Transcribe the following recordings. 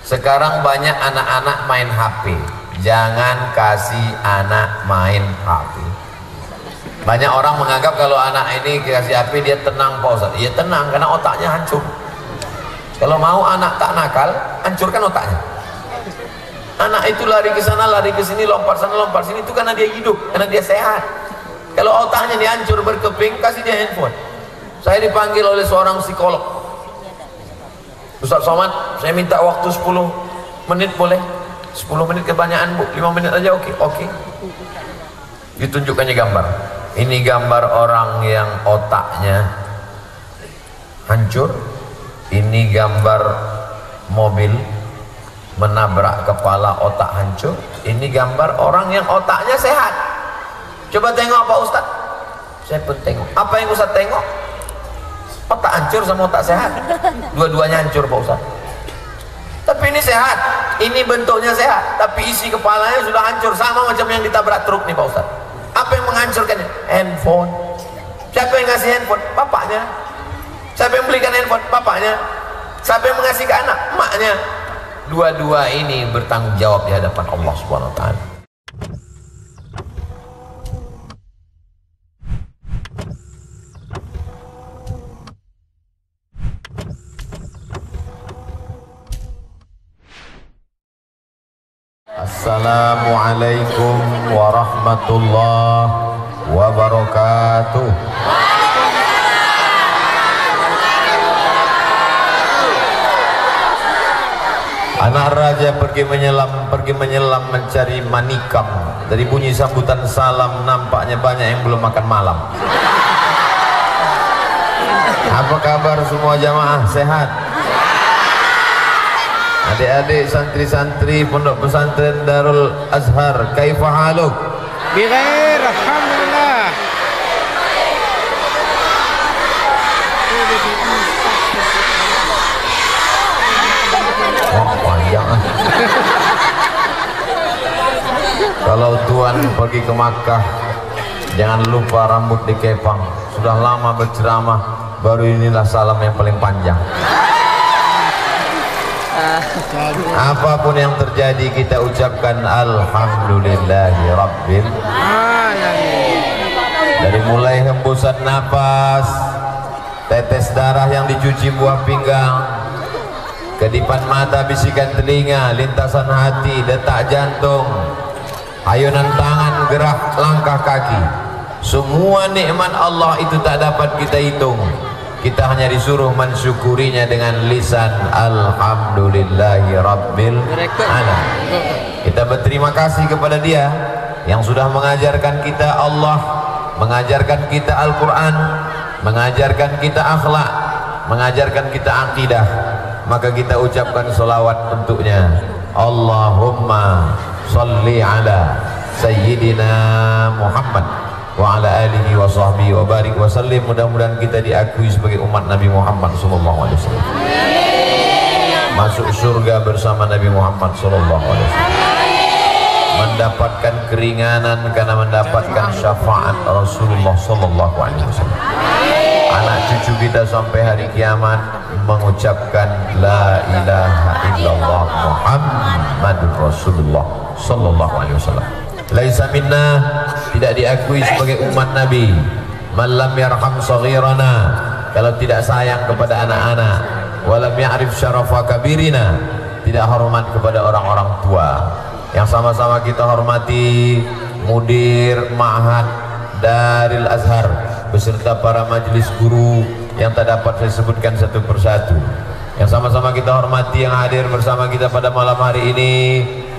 Sekarang banyak anak-anak main HP. Jangan kasih anak main HP. Banyak orang menganggap kalau anak ini kasih HP dia tenang Pak Ustaz. Iya tenang karena otaknya hancur. Kalau mau anak tak nakal, hancurkan otaknya. Anak itu lari ke sana, lari ke sini, lompat sana, lompat sini, itu karena dia hidup, karena dia sehat. Kalau otaknya dia hancur berkeping, kasih dia handphone. Saya dipanggil oleh seorang psikolog. Ustaz Somad, saya minta waktu 10 menit boleh? 10 menit kebanyakan Bu, 5 menit aja oke? Oke. Ditunjukkannya gambar. Ini gambar orang yang otaknya hancur. Ini gambar mobil menabrak kepala, otak hancur. Ini gambar orang yang otaknya sehat. Coba tengok Pak Ustaz. Saya pun tengok. Apa yang Ustaz tengok? Otak hancur sama otak sehat. Dua-duanya hancur Pak Ustaz. Tapi ini sehat. Ini bentuknya sehat, tapi isi kepalanya sudah hancur, sama macam yang ditabrak truk nih Pak Ustaz. Apa yang menghancurkannya? Handphone. Siapa yang ngasih handphone? Bapaknya. Siapa yang belikan handphone? Bapaknya. Siapa yang mengasih ke anak? Maknya. Dua-dua ini bertanggung jawab di hadapan Allah Subhanahu wa taala. Assalamualaikum warahmatullahi wabarakatuh. Anak raja pergi menyelam mencari manikam. Dari bunyi sambutan salam nampaknya banyak yang belum makan malam. Apa kabar semua jamaah, sehat? Adik-adik santri-santri pondok pesantren Darul Azhar, kaifa haluk? Bikhair, alhamdulillah. Oh, panjang. Kalau tuan pergi ke Makkah, jangan lupa rambut dikepang. Sudah lama berceramah, baru inilah salam yang paling panjang. Apapun yang terjadi kita ucapkan alhamdulillahi rabbil alamin. Dari mulai hembusan napas, tetes darah yang dicuci buah pinggang, kedipan mata, bisikan telinga, lintasan hati, detak jantung, ayunan tangan, gerak langkah kaki, semua nikmat Allah itu tak dapat kita hitung. Kita hanya disuruh mensyukurinya dengan lisan alhamdulillahi rabbil alamin. Kita berterima kasih kepada Dia yang sudah mengajarkan kita Allah, mengajarkan kita Al-Quran, mengajarkan kita akhlak, mengajarkan kita akidah. Maka kita ucapkan salawat untuknya. Allahumma salli ala Sayyidina Muhammad wa ala alihi wa sahbihi wa barik wa sallim. Mudah-mudahan kita diakui sebagai umat Nabi Muhammad sallallahu alaihi wasallam, masuk surga bersama Nabi Muhammad sallallahu alaihi wasallam, mendapatkan keringanan karena mendapatkan syafaat Rasulullah sallallahu alaihi wasallam. Anak cucu kita sampai hari kiamat mengucapkan la ilaha illallah Muhammadur Rasulullah sallallahu alaihi wasallam. Laisa minna, tidak diakui sebagai umat Nabi man lam yarham saghirana, kalau tidak sayang kepada anak-anak, walam ya'rif syarafa kabirina, tidak hormat kepada orang-orang tua yang sama-sama kita hormati, mudir Ma'had Darul Azhar beserta para majelis guru yang tak dapat saya sebutkan satu persatu, yang sama-sama kita hormati, yang hadir bersama kita pada malam hari ini,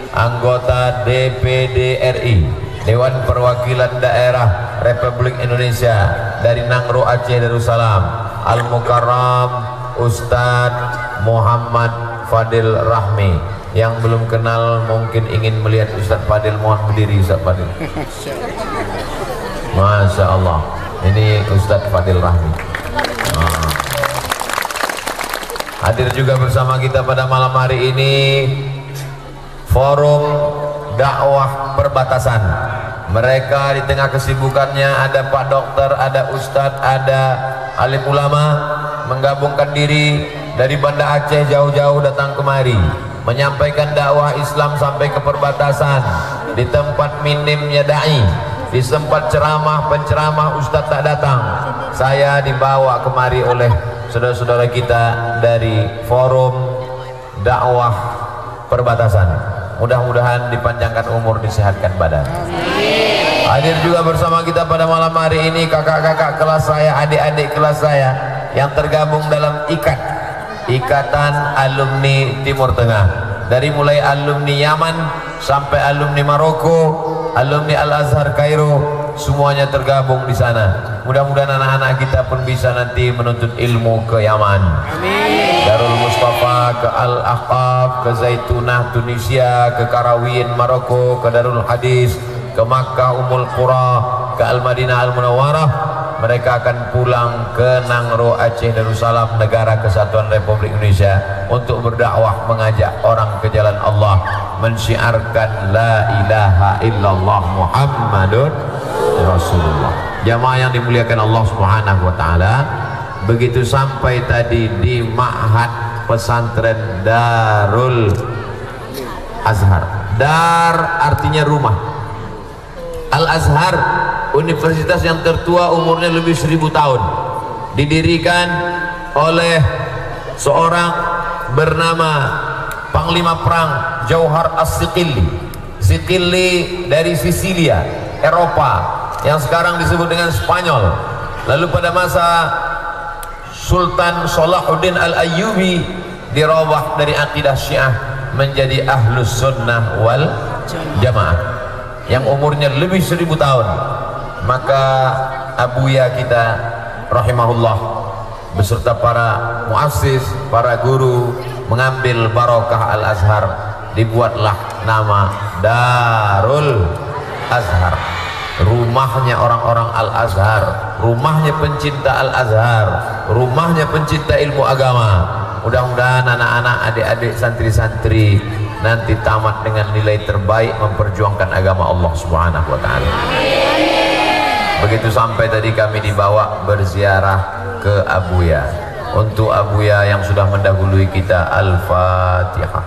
anggota DPD RI, Dewan Perwakilan Daerah Republik Indonesia dari Nangro Aceh Darussalam, Al-Mukarram Ustadz Muhammad Fadil Rahmi. Yang belum kenal mungkin ingin melihat Ustadz Fadil, mohon berdiri Ustadz Fadil. Masya Allah, ini Ustadz Fadil Rahmi. Hadir juga bersama kita pada malam hari ini Forum Dakwah Perbatasan. Mereka di tengah kesibukannya ada Pak Dokter, ada Ustadz, ada alim ulama, menggabungkan diri dari Banda Aceh jauh-jauh datang kemari menyampaikan dakwah Islam sampai ke perbatasan, di tempat minimnya dai, di tempat ceramah penceramah ustadz tak datang, saya dibawa kemari oleh saudara-saudara kita dari forum dakwah perbatasan. Mudah-mudahan dipanjangkan umur, disehatkan badan. Hadir juga bersama kita pada malam hari ini kakak-kakak kelas saya, adik-adik kelas saya yang tergabung dalam Ikatan Alumni Timur Tengah, dari mulai alumni Yaman sampai alumni Maroko, alumni Al-Azhar Kairo, semuanya tergabung di sana. Mudah-mudahan anak-anak kita pun bisa nanti menuntut ilmu ke Yaman, Darul Mustafa, ke Al-Ahqaf, ke Zaitunah Tunisia, ke Karawin Maroko, ke Darul Hadis, ke Makkah Ummul Qura, ke Al-Madinah Al-Munawwarah. Mereka akan pulang ke Nangro, Aceh Darussalam, Negara Kesatuan Republik Indonesia, untuk berdakwah, mengajak orang ke jalan Allah, mensyiarkan la ilaha illallah Muhammadun Rasulullah. Jamaah yang dimuliakan Allah Subhanahu wa taala, begitu sampai tadi di Ma'had Pesantren Darul Azhar. Dar artinya rumah. Al-Azhar, universitas yang tertua, umurnya lebih 1000 tahun, didirikan oleh seorang bernama Panglima Perang Jauhar As-Siqilli. Siqilli dari Sisilia, Eropa, yang sekarang disebut dengan Spanyol. Lalu pada masa Sultan Salahuddin Al-Ayyubi dirubah dari akidah Syiah menjadi Ahlus Sunnah wal Jamaah, yang umurnya lebih 1000 tahun. Maka abuya kita rahimahullah beserta para muassis, para guru mengambil barokah Al-Azhar, dibuatlah nama Darul Azhar, rumahnya orang-orang Al-Azhar, rumahnya pencinta Al-Azhar, rumahnya pencinta ilmu agama. Mudah-mudahan anak-anak, adik-adik, santri-santri nanti tamat dengan nilai terbaik memperjuangkan agama Allah Subhanahu wa taala. Begitu sampai tadi kami dibawa berziarah ke abuya. Untuk abuya yang sudah mendahului kita, Al-Fatihah.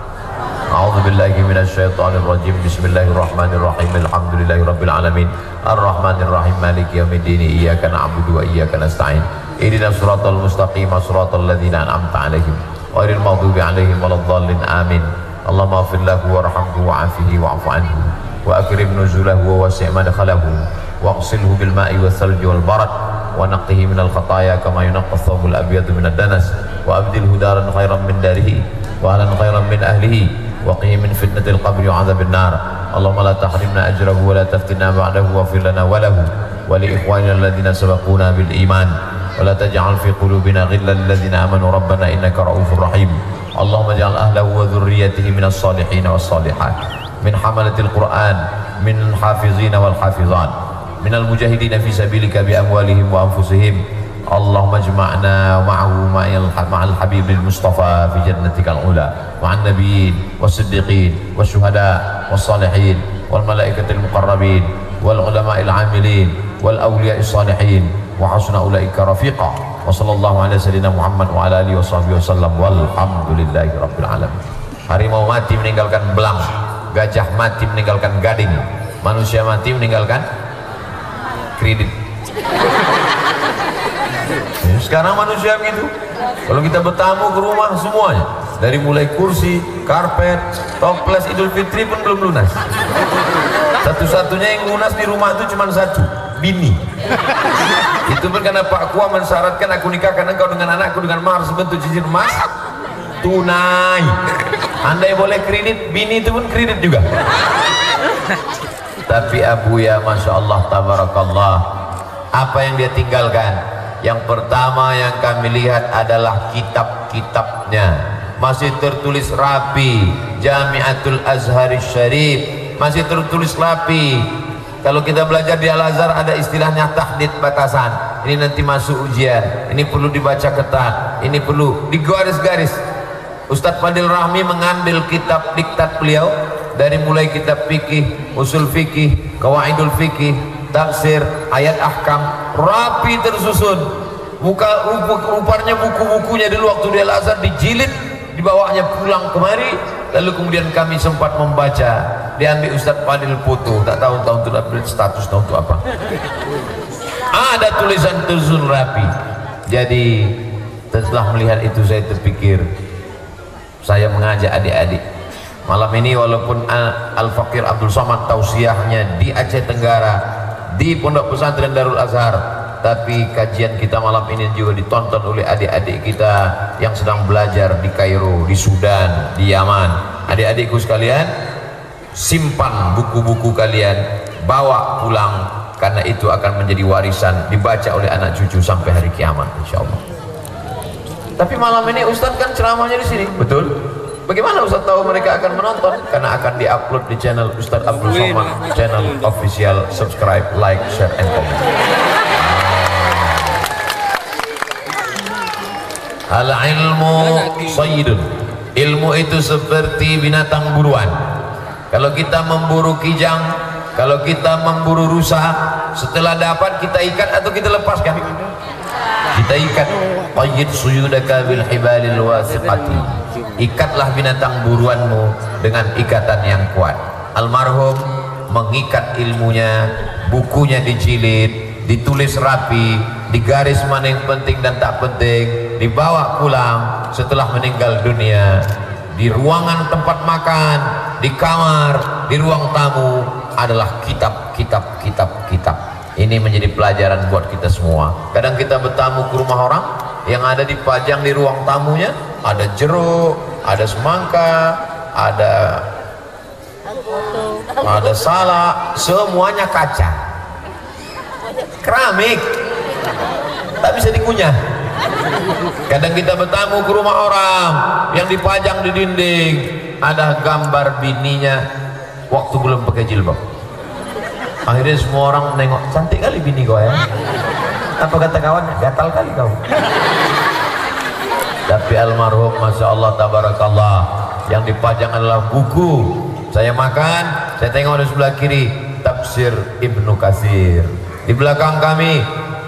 A'udzubillahi minasyaitonir rajim. Bismillahirrahmanirrahim. Alhamdulillahirabbil alamin. Arrahmanirrahim. Maliki yaumiddin. Iyyaka na'budu wa iyyaka nasta'in. Ihdinas siratal mustaqim, siratal ladzina an'amta 'alaihim ghairil maghdubi 'alaihim waladdallin. Amin. Allahumma ighfir lahu warhamhu wa'afihi wa'fu anhu wa akrim nuzulahu wa wasi' madkhalahu waqsilhu bil ma'i wal thalji wal barad wa naqqihi minal khataaya kama yunqqa ath-thawbul abyadu minad danas wa abdilhu daran khairan min darihi wa ahlan khairan min ahlihi wa qihi min fitnatil qabri wa 'adzabil nar. Allahumma la tahrimna ajrahu wa la taftinna ba'dahu wa fir lana wa lahu wa li ikhwanina alladhina sabaquna bil iman wa la taj'al fi qulubina ghillan lil ladzina amanu rabbana innaka ra'ufur rahim. Allahumma ja'al ahlahu wa dhurriyyatihi minas salihin was salihat min hamalatil Qur'an min hafizina wal hafizat minal mujahidina fi sabilika bi amwalihim wa anfusihim. Allahumma ijma'na ma'ahu ma'al habibil mustafa fi jannatikal ula ma'an nabiyyin was siddiqin was syuhada was salihin wal malaikatil muqarrabin wal ulama'il amilin wal awliya'is salihin wa hasuna ulaika rafiqa. Wa sallallahu ala sayyidina Muhammad wa ala alihi wa sahbihi wasallam walhamdulillahi rabbil alamin. Harimau mati meninggalkan belang, gajah mati meninggalkan gading, manusia mati meninggalkan kredit. Sekarang manusia begitu. Kalau kita bertamu ke rumah, semuanya dari mulai kursi, karpet, toples Idul Fitri pun belum lunas. Satu-satunya yang lunas di rumah itu cuma satu, bini. Itu pun karena Pak Kua mensyaratkan aku nikahkan engkau dengan anakku dengan mahar sebentuk cincin emas tunai. Andai boleh kredit, bini itu pun kredit juga. Tapi abuya, masya Allah, tabarakallah, apa yang dia tinggalkan? Yang pertama yang kami lihat adalah kitab-kitabnya, masih tertulis rapi. Jami'atul Azhar Syarif masih tertulis rapi. Kalau kita belajar di Al-Azhar ada istilahnya tahdid batasan. Ini nanti masuk ujian, ini perlu dibaca ketat, ini perlu digaris-garis. Ustadz Fadil Rahmi mengambil kitab diktat beliau dari mulai kitab fikih, usul fikih, qawaidul fikih, tafsir, ayat ahkam, rapi tersusun. Rupanya buku-bukunya dulu waktu di Al-Azhar dijilid, dibawanya pulang kemari, Lalu kemudian kami sempat membaca, diambil Ustadz Fadil foto, tak tahu tahun itu update status tahun itu apa. Ada tulisan Tuzun Rapi. Jadi setelah melihat itu saya terpikir, saya mengajak adik-adik malam ini, walaupun Al-Fakir Abdul Somad tausiahnya di Aceh Tenggara, di Pondok Pesantren Darul Azhar, tapi kajian kita malam ini juga ditonton oleh adik-adik kita yang sedang belajar di Kairo, di Sudan, di Yaman. Adik-adikku sekalian, simpan buku-buku kalian, bawa pulang, karena itu akan menjadi warisan dibaca oleh anak cucu sampai hari kiamat insyaallah. Tapi malam ini Ustadz kan ceramahnya di sini, betul? Bagaimana Ustadz tahu mereka akan menonton? Karena akan diupload di channel Ustadz Abdul Somad, channel official. Subscribe, like, share, and comment. Al-ilmu sayyidun. Ilmu itu seperti binatang buruan. Kalau kita memburu kijang, kalau kita memburu rusa, setelah dapat kita ikat atau kita lepaskan? Kita ikat. Qayyid suyudaka bil hibalil wasiqati. Ikatlah binatang buruanmu dengan ikatan yang kuat. Almarhum mengikat ilmunya, bukunya dijilid, ditulis rapi, digaris mana yang penting dan tak penting, dibawa pulang setelah meninggal dunia. Di ruangan tempat makan, di kamar, di ruang tamu adalah kitab. Ini menjadi pelajaran buat kita semua. Kadang kita bertamu ke rumah orang, yang ada dipajang di ruang tamunya ada jeruk, ada semangka, ada salak, semuanya kaca, keramik, tak bisa dikunyah. Kadang kita bertamu ke rumah orang, yang dipajang di dinding ada gambar bininya waktu belum pakai jilbab. Akhirnya semua orang nengok, cantik kali bini kau ya. Apa kata kawannya? Gatal kali kau. Tapi almarhum, masya Allah, tabarakallah, yang dipajang adalah buku. Saya makan, saya tengok di sebelah kiri Tafsir Ibnu Katsir. Di belakang kami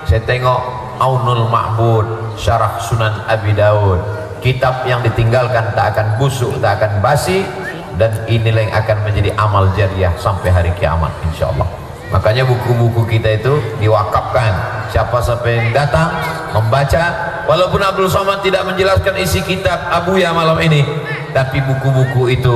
saya tengok Aunul Ma'bud, Syarah Sunan Abi Daud. Kitab yang ditinggalkan tak akan busuk, tak akan basi, dan inilah yang akan menjadi amal jariah sampai hari kiamat insyaallah. Makanya buku-buku kita itu diwakafkan. Siapa-siapa yang datang membaca, walaupun Abdul Somad tidak menjelaskan isi kitab Abuya malam ini, tapi buku-buku itu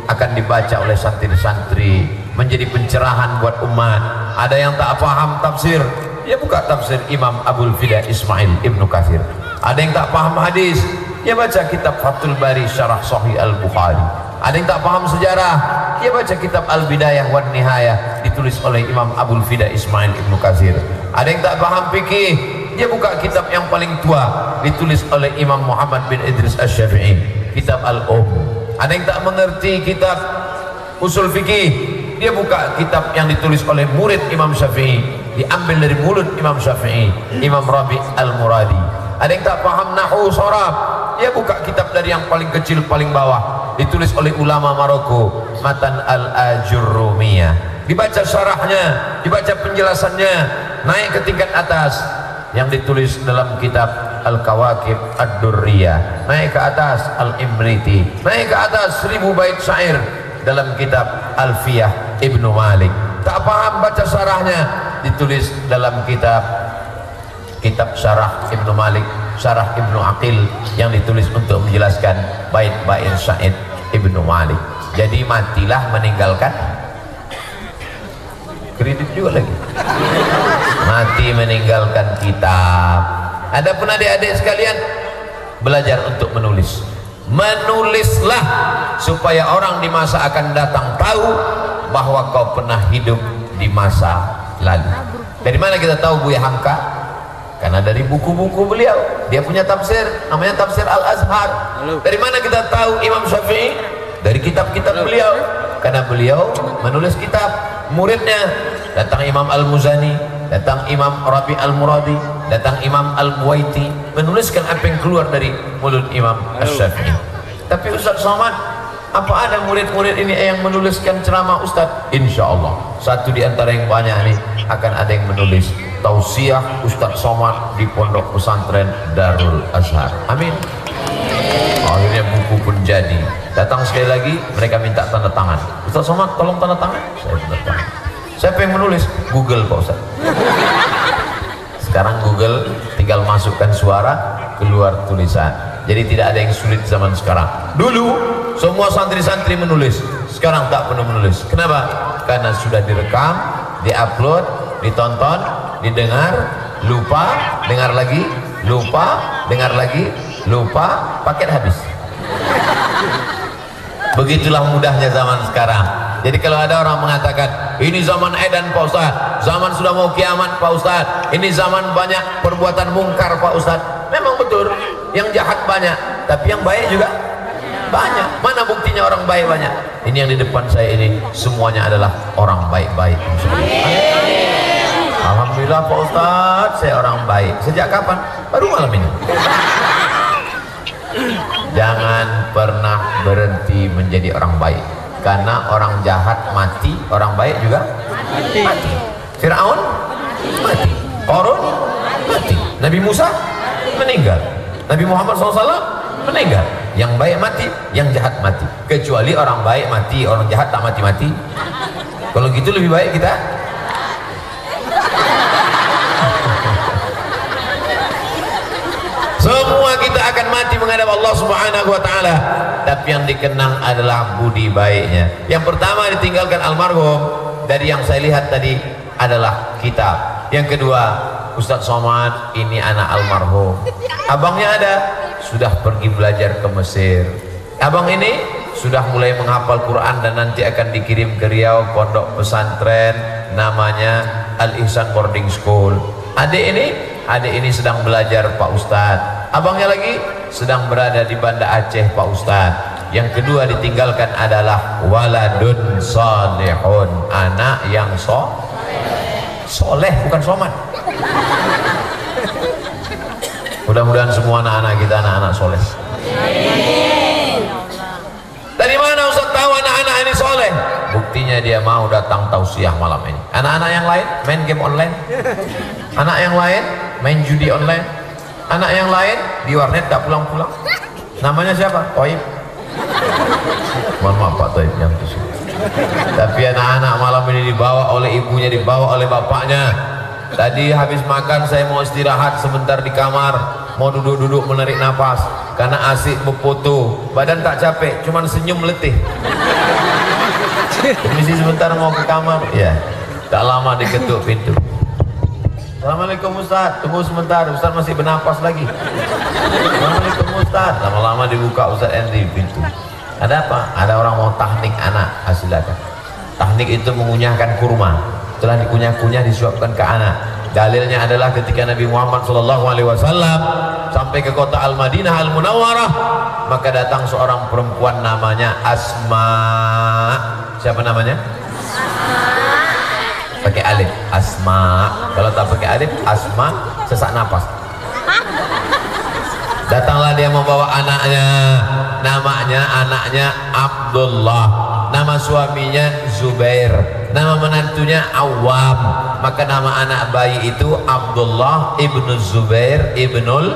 akan dibaca oleh santri-santri, menjadi pencerahan buat umat. Ada yang tak paham tafsir, dia buka tafsir Imam Abul Fida Ismail Ibnu Katsir. Ada yang tak paham hadis, dia baca kitab Fathul Bari Syarah Sahih Al-Bukhari. Ada yang tak paham sejarah, dia baca kitab Al-Bidayah wan Nihayah ditulis oleh Imam Abul Fida Ismail Ibnu Katsir. Ada yang tak paham fikih, dia buka kitab yang paling tua ditulis oleh Imam Muhammad bin Idris Asy-Syafi'i, kitab Al-Ada yang tak mengerti kitab usul fikih, dia buka kitab yang ditulis oleh murid Imam Syafi'i, diambil dari mulut Imam Syafi'i, Imam Rabi Al-Muradi. Ada yang tak paham nahwu sharaf, dia buka kitab dari yang paling kecil paling bawah, ditulis oleh ulama Maroko, Matan Al-Ajurrumiyah. Dibaca syarahnya, dibaca penjelasannya, naik ke tingkat atas yang ditulis dalam kitab Al-Kawakib Ad-Durriyah, naik ke atas Al-Imriti, naik ke atas 1000 bait syair dalam kitab Alfiyah Ibnu Malik. Tak paham baca syarahnya, ditulis dalam kitab Syarah Ibnu Malik, Syarah Ibnu Aqil, yang ditulis untuk menjelaskan bait-bait syair Ibnu Malik. Jadi matilah meninggalkan kredit juga lagi, mati meninggalkan kitab. Adapun adik-adik sekalian, belajar untuk menulis. Menulislah supaya orang di masa akan datang tahu bahwa kau pernah hidup di masa lalu. Dari mana kita tahu Buya Hamka? Karena dari buku-buku beliau. Dia punya tafsir, namanya Tafsir Al-Azhar. Dari mana kita tahu Imam Syafi'i? Dari kitab-kitab beliau. Karena beliau menulis kitab. Muridnya datang Imam Al-Muzani, datang Imam Rabi Al-Muradi, datang Imam Al-Buwaiti, menuliskan apa yang keluar dari mulut Imam Asy-Syafi'i. Tapi Ustaz Somad, apa ada murid-murid ini yang menuliskan ceramah Ustaz? Insya Allah satu di antara yang banyak ini akan ada yang menulis tausiah Ustaz Somad di Pondok Pesantren Darul Azhar. Amin. Akhirnya buku pun jadi. Datang sekali lagi, mereka minta tanda tangan. Ustaz Somad, tolong tanda tangan. Saya tanda tangan. Siapa yang menulis? Google Pak Ustaz. Sekarang Google tinggal masukkan suara, keluar tulisan. Jadi tidak ada yang sulit zaman sekarang. Dulu semua santri-santri menulis, sekarang tak perlu menulis. Kenapa? Karena sudah direkam, diupload, ditonton, didengar, lupa, dengar lagi, lupa, dengar lagi, lupa, paket habis. Begitulah mudahnya zaman sekarang. Jadi kalau ada orang mengatakan ini zaman edan Pak Ustaz, zaman sudah mau kiamat Pak Ustaz, ini zaman banyak perbuatan mungkar Pak Ustaz, memang betul, yang jahat banyak, tapi yang baik juga banyak. Mana buktinya orang baik banyak? Ini yang di depan saya ini semuanya adalah orang baik-baik. Alhamdulillah Pak Ustaz, saya orang baik. Sejak kapan? Baru malam ini. Jangan pernah berhenti menjadi orang baik, karena orang jahat mati, orang baik juga mati. Fir'aun mati, Qarun mati, Nabi Musa meninggal, Nabi Muhammad SAW meninggal. Yang baik mati, yang jahat mati. Kecuali orang baik mati, orang jahat tak mati-mati. Kalau gitu lebih baik kita semua kita akan mati menghadap Allah Subhanahu wa taala, tapi yang dikenang adalah budi baiknya. Yang pertama ditinggalkan almarhum, dari yang saya lihat tadi adalah kitab. Yang kedua, Ustaz Somad ini anak almarhum. Abangnya ada, sudah pergi belajar ke Mesir. Abang ini sudah mulai menghafal Quran dan nanti akan dikirim ke Riau, pondok pesantren namanya Al Ihsan Boarding School. Adik ini sedang belajar Pak Ustadz. Abangnya lagi sedang berada di Banda Aceh Pak Ustadz. Yang kedua ditinggalkan adalah waladun salihun, anak yang soleh, bukan somat. Mudah-mudahan semua anak-anak kita anak-anak soleh. Dari mana Ustaz tahu anak-anak ini soleh? Buktinya dia mau datang tausiah malam ini. Anak-anak yang lain main game online, anak yang lain main judi online, anak yang lain di warnet tak pulang-pulang. Namanya siapa? Toib. Mohon maaf Pak Toib yang itu. Tapi anak-anak malam ini dibawa oleh ibunya, dibawa oleh bapaknya. Tadi habis makan saya mau istirahat sebentar di kamar, mau duduk-duduk menarik nafas karena asik berfoto. Badan tak capek, cuman senyum letih. Permisi sebentar mau ke kamar. Ya, tak lama diketuk pintu. Assalamualaikum Ustaz, tunggu sebentar, Ustaz masih bernafas lagi. Assalamualaikum Ustaz. Lama-lama dibuka Ustaz Henry pintu. Ada apa? Ada orang mau tahnik anak, silakan. Tahnik itu mengunyahkan kurma. Setelah dikunyah-kunyah disuapkan ke anak. Dalilnya adalah ketika Nabi Muhammad SAW sampai ke kota Al-Madinah Al-Munawwarah, maka datang seorang perempuan namanya Asma. Siapa namanya? Pakai alif, Asma. Kalau tak pakai alif, Asma, sesak napas. Datanglah dia membawa anaknya, anaknya Abdullah, nama suaminya Zubair, nama menantunya Awam. Maka nama anak bayi itu Abdullah ibnu Zubair ibnul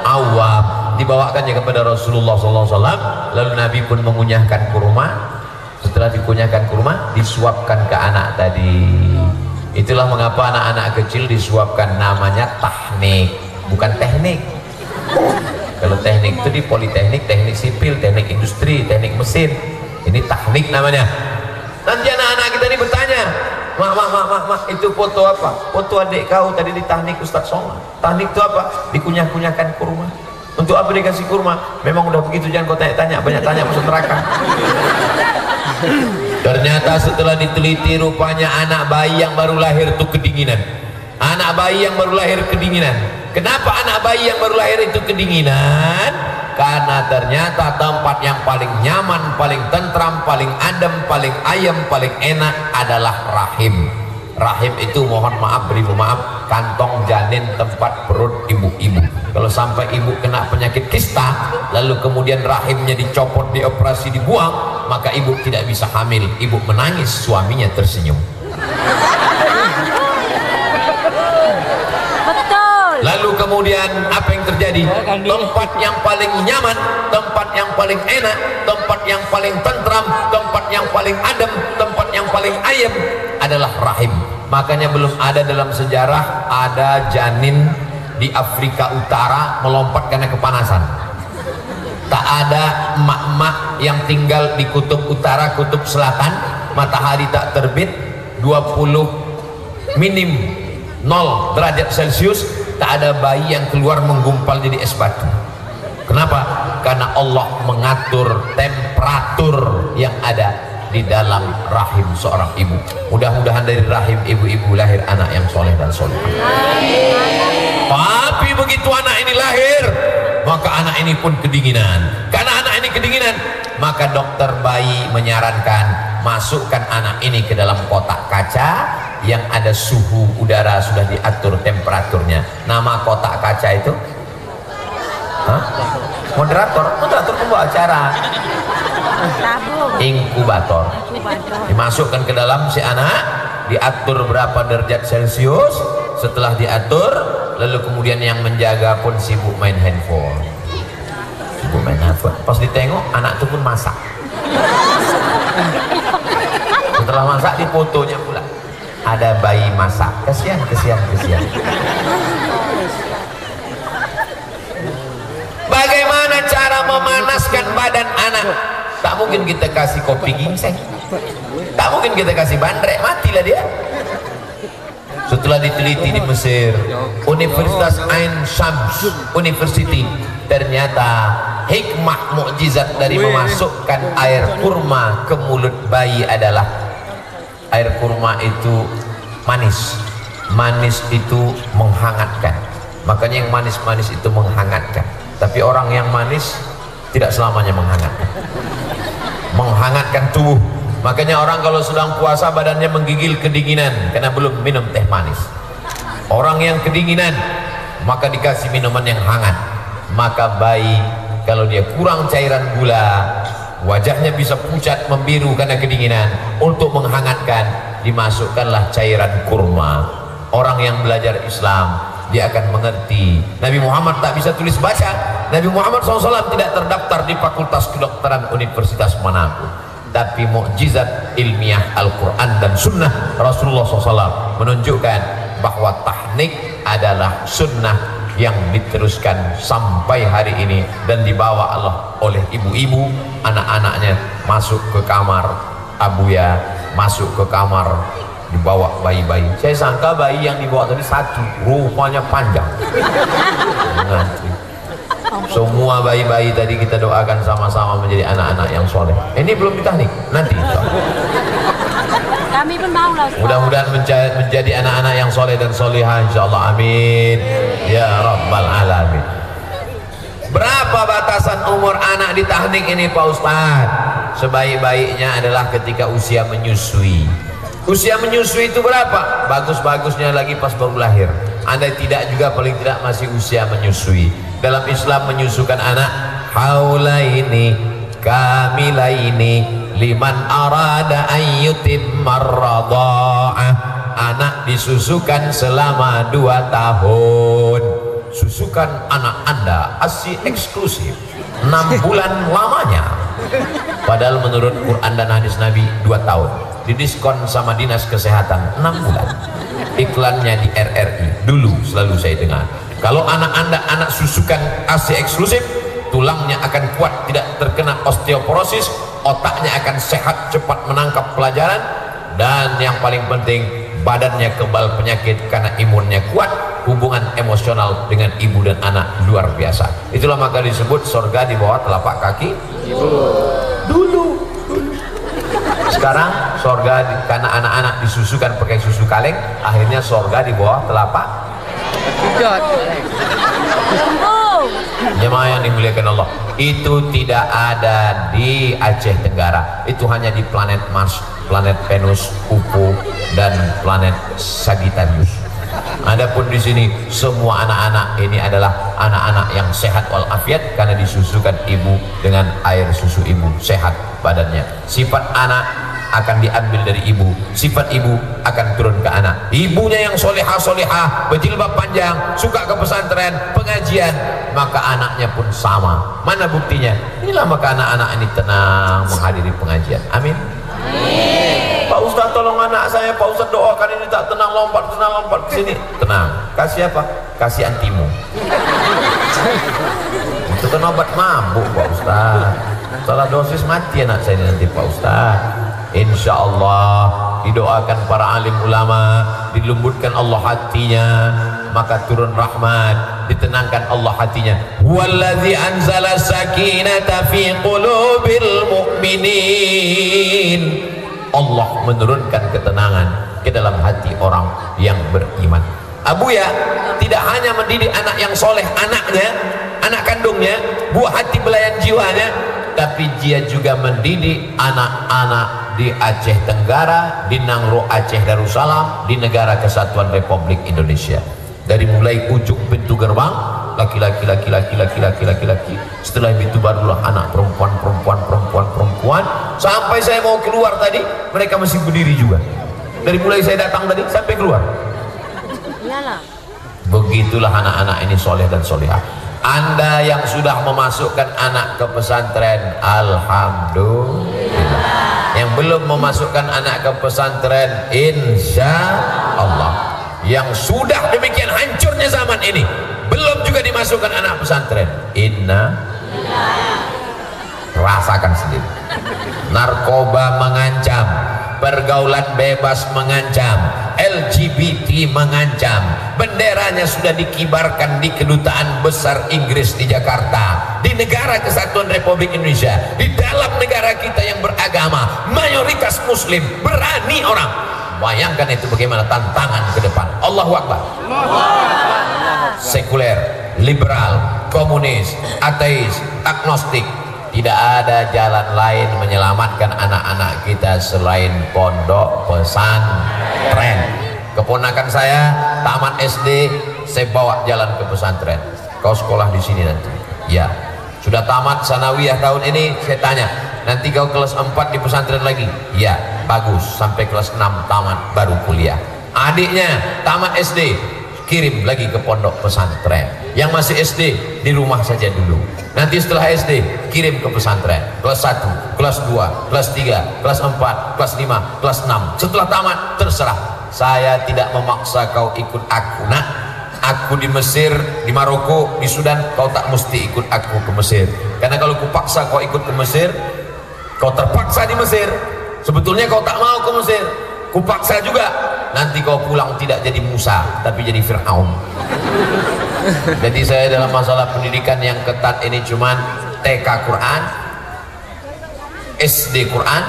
Awam. Dibawakannya kepada Rasulullah SAW. Lalu Nabi pun mengunyahkan kurma. Setelah dikunyahkan kurma, disuapkan ke anak tadi. Itulah mengapa anak-anak kecil disuapkan, namanya tahnik, bukan teknik. Kalau teknik itu di politeknik, teknik sipil, teknik industri, teknik mesin. Ini tahnik namanya. Nanti anak-anak kita ini bertanya, mak, itu foto apa? Foto adik kau tadi di tahnik Ustaz Somad. Tahnik itu apa? Dikunyah-kunyahkan kurma. Untuk apa dikasih kurma? Memang udah begitu, jangan kau tanya-tanya, banyak tanya masuk neraka. Ternyata setelah diteliti, rupanya anak bayi yang baru lahir itu kedinginan. Anak bayi yang baru lahir kedinginan. Kenapa anak bayi yang baru lahir itu kedinginan? Karena ternyata tempat yang paling nyaman, paling tentram, paling adem, paling ayem, paling enak adalah rahim. Rahim itu, mohon maaf, beribu maaf, kantong janin, tempat perut ibu-ibu. Kalau sampai ibu kena penyakit kista, lalu kemudian rahimnya dicopot, dioperasi, dibuang, maka ibu tidak bisa hamil. Ibu menangis, suaminya tersenyum. Lalu kemudian apa yang terjadi? Tempat yang paling nyaman, tempat yang paling enak, tempat yang paling tentram, tempat yang paling adem, tempat yang paling ayem adalah rahim. Makanya belum ada dalam sejarah ada janin di Afrika Utara melompat karena kepanasan. Tak ada emak-emak yang tinggal di kutub utara, kutub selatan, matahari tak terbit 20 minim 0 derajat Celcius, tak ada bayi yang keluar menggumpal jadi es batu. Kenapa? Karena Allah mengatur temperatur yang ada di dalam rahim seorang ibu. Mudah-mudahan dari rahim ibu-ibu lahir anak yang soleh dan soleh. Tapi begitu anak ini lahir, maka anak ini pun kedinginan. Karena anak ini kedinginan, maka dokter bayi menyarankan masukkan anak ini ke dalam kotak kaca yang ada suhu udara sudah diatur temperaturnya. Nama kotak kaca itu? Moderator pembawa acara. Inkubator. Dimasukkan ke dalam si anak, diatur berapa derajat Celcius. Setelah diatur, lalu kemudian yang menjaga pun sibuk main handphone. Pas ditengok anak itu pun masak. Setelah masak difotonya pula, ada bayi masak. Kasihan. Bagaimana cara memanaskan badan anak? Tak mungkin kita kasih kopi ginseng, tak mungkin kita kasih bandrek, matilah dia. Setelah diteliti di Mesir, Universitas Ain Shams University, ternyata hikmah mukjizat dari memasukkan air kurma ke mulut bayi adalah air kurma itu manis itu menghangatkan. Makanya yang manis itu menghangatkan. Tapi orang yang manis tidak selamanya menghangatkan tubuh. Makanya orang kalau sedang puasa badannya menggigil kedinginan karena belum minum teh manis. Orang yang kedinginan maka dikasih minuman yang hangat. Maka bayi kalau dia kurang cairan gula, wajahnya bisa pucat membiru karena kedinginan. Untuk menghangatkan dimasukkanlah cairan kurma. Orang yang belajar Islam dia akan mengerti. Nabi Muhammad tak bisa tulis baca. Nabi Muhammad SAW tidak terdaftar di Fakultas Kedokteran Universitas manapun. Tapi mukjizat ilmiah Al-Quran dan Sunnah Rasulullah SAW menunjukkan bahwa teknik adalah sunnah yang diteruskan sampai hari ini dan dibawa Allah oleh ibu-ibu. Anak-anaknya masuk ke kamar abuya, masuk ke kamar, dibawa bayi-bayi. Saya sangka bayi yang dibawa tadi satu, rupanya panjang. Semua bayi-bayi tadi kita doakan sama-sama menjadi anak-anak yang soleh. Ini belum ditahnik, nanti kami pun mau lah. Mudah-mudahan menjadi anak-anak yang soleh dan solehah, insyaallah, amin ya rabbal alamin. Berapa batasan umur anak di tahnik ini Pak Ustadz? Sebaik-baiknya adalah ketika usia menyusui. Usia menyusui itu berapa? Bagus-bagusnya lagi pas baru lahir. Andai tidak juga paling tidak masih usia menyusui. Dalam Islam menyusukan anak haulaini kamilaini liman arada ayyutimmar radha'ah. Anak disusukan selama 2 tahun. Susukan anak Anda ASI eksklusif 6 bulan lamanya. Padahal menurut Quran dan hadis Nabi 2 tahun. Didiskon sama dinas kesehatan 6 bulan. Iklannya di RRI dulu selalu saya dengar. Kalau anak Anda anak susukan ASI eksklusif, tulangnya akan kuat, tidak terkena osteoporosis, otaknya akan sehat, cepat menangkap pelajaran, dan yang paling penting badannya kebal penyakit karena imunnya kuat. Hubungan emosional dengan ibu dan anak luar biasa. Itulah maka disebut surga di bawah telapak kaki ibu. Dulu. Sekarang surga karena anak-anak disusukan pakai susu kaleng, akhirnya surga di bawah telapak jemaah yang dimuliakan Allah. Itu tidak ada di Aceh Tenggara, itu hanya di planet Mars, planet Venus, Upo, dan planet Sagittarius. Adapun di sini semua anak-anak ini adalah anak-anak yang sehat walafiat karena disusukan ibu dengan air susu ibu, sehat badannya. Sifat anak akan diambil dari ibu, sifat ibu akan turun ke anak. Ibunya yang solehah, berjilbab panjang, suka ke pesantren, pengajian, maka anaknya pun sama. Mana buktinya? Inilah maka anak-anak ini tenang menghadiri pengajian. Amin. Pak Ustaz tolong anak saya, Pak Ustaz doakan ini tak tenang, lompat ke sini. Tenang. Kasih apa? Kasih antimu. Itu kan obat mabuk Pak Ustaz. Salah dosis mati anak saya nanti Pak Ustaz. Insya Allah didoakan para alim ulama, dilembutkan Allah hatinya, maka turun rahmat, ditenangkan Allah hatinya. Wallazi anzala sakinata fi qulubil mu'minin. Allah menurunkan ketenangan ke dalam hati orang yang beriman. Abuya tidak hanya mendidik anak yang soleh, anaknya, anak kandungnya, buah hati belayan jiwanya, tapi dia juga mendidik anak-anak di Aceh Tenggara, di Nangro Aceh Darussalam, di Negara Kesatuan Republik Indonesia. Dari mulai ujung pintu gerbang, laki-laki, setelah itu barulah anak perempuan, sampai saya mau keluar tadi, mereka masih berdiri juga. Dari mulai saya datang tadi sampai keluar. Begitulah anak-anak ini soleh dan solehah. Anda yang sudah memasukkan anak ke pesantren, alhamdulillah. Yang belum memasukkan anak ke pesantren, insya Allah. Yang sudah demikian hancurnya zaman ini, belum juga dimasukkan anak pesantren, rasakan sendiri. Narkoba mengancam, pergaulan bebas mengancam, LGBT mengancam. Benderanya sudah dikibarkan di Kedutaan Besar Inggris di Jakarta, di Negara Kesatuan Republik Indonesia, di dalam negara kita yang beragama mayoritas muslim. Berani orang, bayangkan itu bagaimana tantangan ke depan. Allahu Akbar. Sekuler, liberal, komunis, ateis, agnostik, tidak ada jalan lain menyelamatkan anak-anak kita selain pondok pesantren. Keponakan saya tamat SD, saya bawa jalan ke pesantren. Kau sekolah di sini nanti. Ya. Sudah tamat sanawiyah tahun ini, saya tanya, nanti kau kelas 4 di pesantren lagi? Ya, bagus. Sampai kelas 6 tamat baru kuliah. Adiknya tamat SD, kirim lagi ke pondok pesantren. Yang masih SD di rumah saja dulu. Nanti setelah SD kirim ke pesantren. Kelas 1, kelas 2, kelas 3, kelas 4, kelas 5, kelas 6. Setelah tamat terserah. Saya tidak memaksa kau ikut aku, nak. Aku di Mesir, di Maroko, di Sudan, kau tak mesti ikut aku ke Mesir. Karena kalau kupaksa kau ikut ke Mesir, kau terpaksa di Mesir. Sebetulnya kau tak mau ke Mesir. Kupaksa juga, nanti kau pulang tidak jadi Musa, tapi jadi Fir'aun. Jadi saya dalam masalah pendidikan yang ketat ini cuman TK Quran, SD Quran,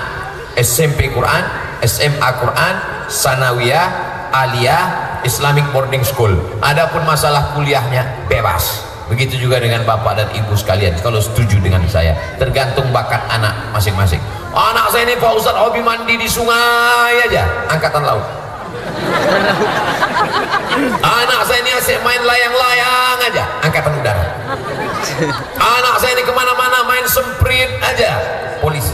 SMP Quran, SMA Quran, sanawiyah, aliyah, Islamic boarding school. Adapun masalah kuliahnya bebas. Begitu juga dengan bapak dan ibu sekalian, kalau setuju dengan saya, tergantung bakat anak masing-masing. Anak saya ini Pak Ustaz hobi mandi di sungai aja, angkatan laut. Anak saya ini asik main layang-layang aja, angkatan udara. Anak saya ini kemana-mana main sprint aja, polisi.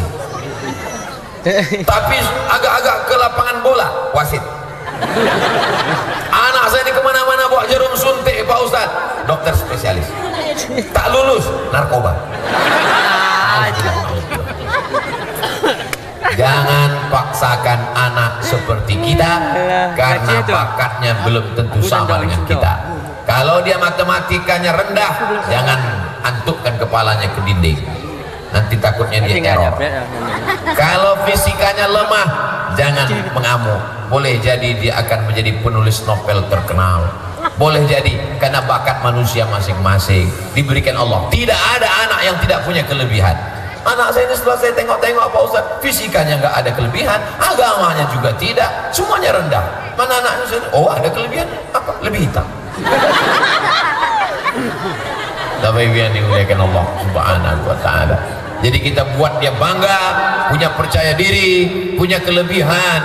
Tapi agak-agak ke lapangan bola, wasit. Anak saya ini kemana-mana bawa jarum suntik Pak Ustaz, dokter spesialis. Tak lulus, narkoba. Jangan paksakan anak seperti kita, karena bakatnya belum tentu sama dengan kita. Kalau dia matematikanya rendah, jangan antukkan kepalanya ke dinding, nanti takutnya dia error. Kalau fisikanya lemah, jangan mengamuk. Boleh jadi dia akan menjadi penulis novel terkenal. Boleh jadi karena bakat manusia masing-masing diberikan Allah. Tidak ada anak yang tidak punya kelebihan. Anak saya ini setelah saya tengok-tengok Pak Ustaz, fisikanya nggak ada kelebihan, agamanya juga tidak, semuanya rendah. Mana anaknya saya? Oh, ada kelebihan apa? Lebih hitam. Tapi yang dimuliakan Allah Subhanahu wa Ta'ala. Jadi kita buat dia bangga, punya percaya diri, punya kelebihan.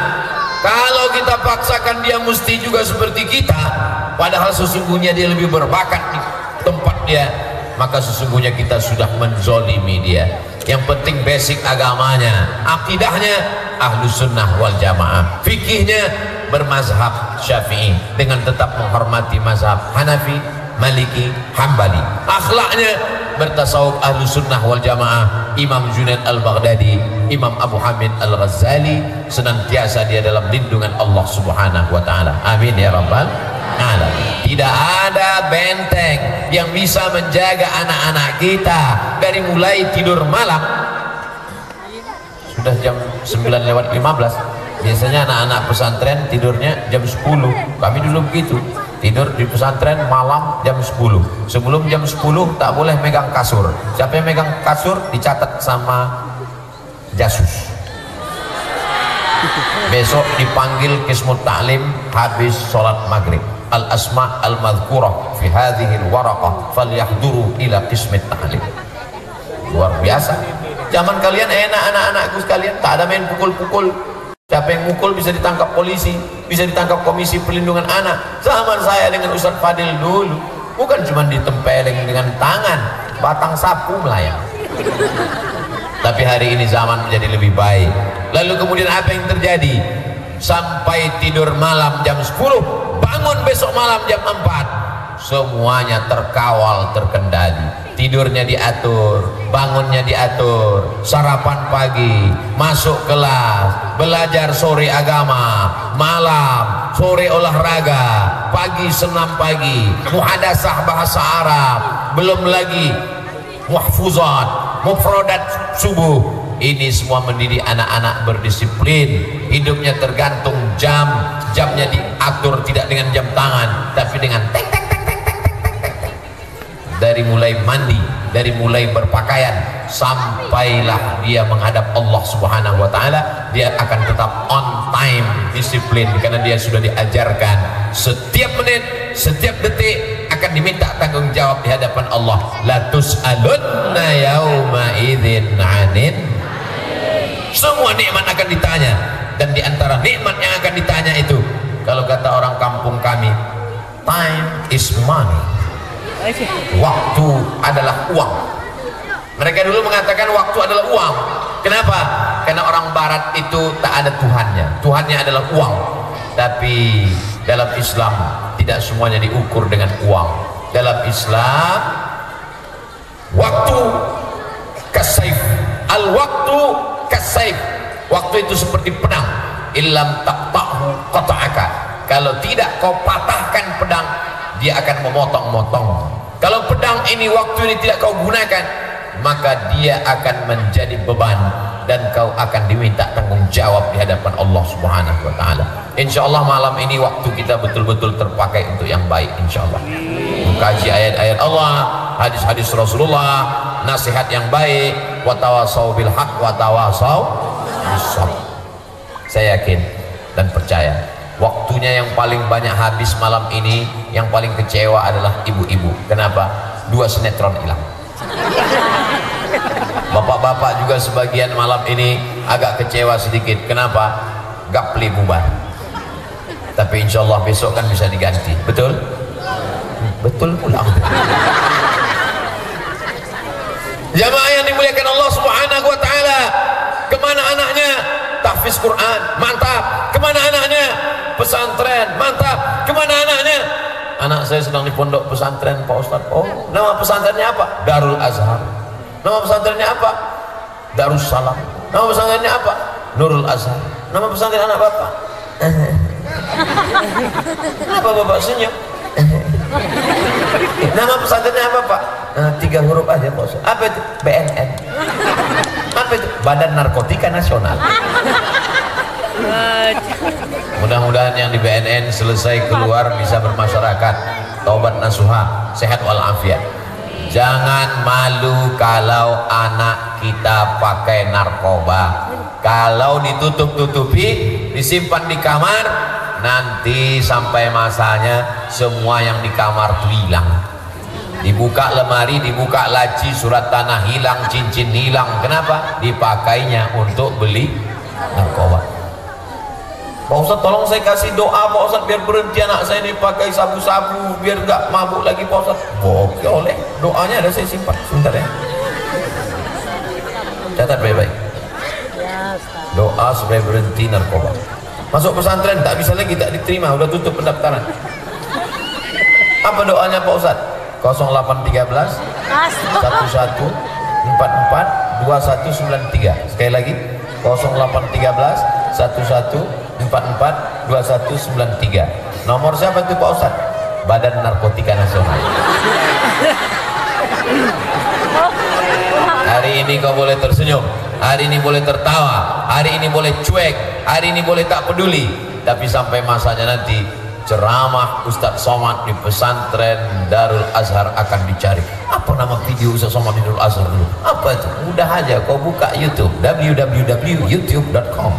Kalau kita paksakan dia mesti juga seperti kita, padahal sesungguhnya dia lebih berbakat di tempat dia, maka sesungguhnya kita sudah menzolimi dia. Yang penting basic agamanya, akidahnya Ahlus Sunnah wal Jamaah. Fikihnya bermazhab Syafi'i dengan tetap menghormati mazhab Hanafi, Maliki, Hambali. Akhlaknya bertasawuf Ahlus Sunnah wal Jamaah. Imam Junaid al-Baghdadi, Imam Abu Hamid al-Ghazali, senantiasa dia dalam lindungan Allah Subhanahu wa taala. Amin ya rabbal alamin. Tidak ada benteng yang bisa menjaga anak-anak kita dari mulai tidur malam. Sudah jam 9:15. Biasanya anak-anak pesantren tidurnya jam 10. Kami dulu begitu, tidur di pesantren malam jam 10. Sebelum jam 10 tak boleh megang kasur. Siapa yang megang kasur dicatat sama jasus. Besok dipanggil Qismut Ta'lim habis sholat maghrib. Al-asma' al-madhkurah fi hadhihi al-waraqah falyahduru ila Qismut Ta'lim. Luar biasa. Zaman kalian enak, anak-anakku sekalian, tak ada main pukul-pukul. Siapa yang mukul bisa ditangkap polisi, bisa ditangkap Komisi Perlindungan Anak. Zaman saya dengan Ustaz Fadil dulu, bukan cuma ditempeleng dengan tangan, batang sapu melayang. Tapi hari ini zaman menjadi lebih baik. Lalu kemudian apa yang terjadi? Sampai tidur malam jam 10, bangun besok malam jam 4, semuanya terkawal, terkendali. Tidurnya diatur, bangunnya diatur, sarapan pagi, masuk kelas, belajar sore agama, malam, sore olahraga, pagi senam pagi, muhadasah bahasa Arab, belum lagi muhfuzat, mufradat subuh. Ini semua mendidik anak-anak berdisiplin. Hidupnya tergantung jam, jamnya diatur tidak dengan jam tangan, tapi dengan tek tek tek tek tek tek tek. Dari mulai mandi, dari mulai berpakaian, sampailah dia menghadap Allah Subhanahu wa taala, dia akan tetap on time, disiplin, karena dia sudah diajarkan setiap menit, setiap detik akan diminta tanggung jawab di hadapan Allah. La tus'alunna yauma idzin 'anin. Semua nikmat akan ditanya, dan di antara nikmat yang akan ditanya itu, kalau kata orang kampung kami, time is money. Waktu adalah uang. Mereka dulu mengatakan waktu adalah uang. Kenapa? Karena orang barat itu tak ada Tuhannya. Tuhannya adalah uang. Tapi dalam Islam tidak semuanya diukur dengan uang. Dalam Islam, waktu kasaif. Al-waktu kasaif. Waktu itu seperti pedang. Illam taqta'hu qata'aka. Kalau tidak kau patahkan pedang, dia akan memotong-motong. Kalau pedang ini, waktu ini tidak kau gunakan, maka dia akan menjadi beban, dan kau akan diminta tanggung jawab di hadapan Allah Subhanahu wa taala. Insyaallah malam ini waktu kita betul-betul terpakai untuk yang baik, insyaallah. Mengkaji ayat-ayat Allah, hadis-hadis Rasulullah, nasihat yang baik, wa tawasau bil haq wa tawasau bis sabr. Saya yakin dan percaya waktunya yang paling banyak habis malam ini, yang paling kecewa adalah ibu-ibu. Kenapa? 2 sinetron hilang. Bapak-bapak juga sebagian malam ini agak kecewa sedikit. Kenapa? Gapli bubar. Tapi insya Allah besok kan bisa diganti. Betul? Betul pula. Jamaah yang dimuliakan Allah Subhanahu wa taala, kemana anaknya? Tahfiz Quran, mantap. Kemana anaknya? Pesantren, mantap. Kemana anaknya? Anak saya sedang di pondok pesantren, Pak Ustaz. Oh, nama pesantrennya apa? Darul Azhar. Nama pesantrennya apa? Darussalam. Nama pesantrennya apa? Nurul Azhar. Nama pesantren anak bapak? Kenapa bapak senyum? Nama pesantrennya apa Pak? 3 huruf aja Pak Ustaz. Apa itu? BNN. Apa itu? Badan Narkotika Nasional. Mudah-mudahan yang di BNN selesai keluar bisa bermasyarakat, taubat nasuha, sehat walafiat. Jangan malu kalau anak kita pakai narkoba. Kalau ditutup-tutupi, disimpan di kamar, nanti sampai masanya semua yang di kamar itu hilang. Dibuka lemari, dibuka laci, surat tanah hilang, cincin hilang. Kenapa? Dipakainya untuk beli narkoba. Pak Ustaz, tolong saya kasih doa Pak Ustaz biar berhenti anak saya ini pakai sabu-sabu, biar gak mabuk lagi Pak Ustaz. Oke, oleh doanya ada, saya simpan sebentar ya. Catat baik-baik. doa supaya berhenti narkoba. Masuk pesantren tak bisa lagi, tak diterima, udah tutup pendaftaran. Apa doanya Pak Ustadz? 0813 11 44 2193. Sekali lagi 0813 11 44 2193. Nomor siapa itu Pak Ustadz? Badan Narkotika Nasional. Hari ini kau boleh tersenyum, hari ini boleh tertawa, hari ini boleh cuek, hari ini boleh tak peduli, tapi sampai masanya nanti ceramah Ustadz Somad di pesantren Darul Azhar akan dicari. Apa nama video Ustadz Somad di Darul Azhar dulu? Apa itu? Mudah aja, kau buka YouTube, www.youtube.com.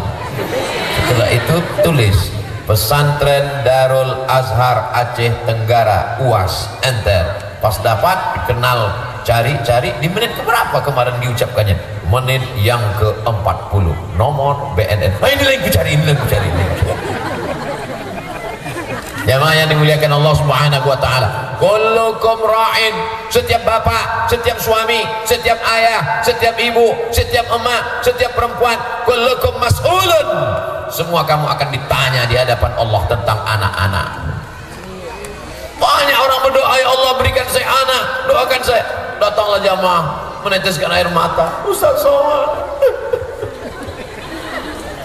Setelah itu tulis pesantren Darul Azhar Aceh Tenggara, UAS, enter. Pas dapat dikenal, cari-cari di menit keberapa kemarin diucapkannya? Menit yang ke-40. Nomor BNN. Nah, ini lagi cari, ini lagi cari, ini lagi cari. Jamaah yang dimuliakan Allah Subhanahu wa taala. Kullukum ra'in. Setiap bapak, setiap suami, setiap ayah, setiap ibu, setiap emak, setiap perempuan, kullukum mas'ulun. Semua kamu akan ditanya di hadapan Allah tentang anak-anak. Banyak orang berdoa, ya Allah berikan saya anak, doakan saya. Datanglah jamaah meneteskan air mata. Ustaz Somad,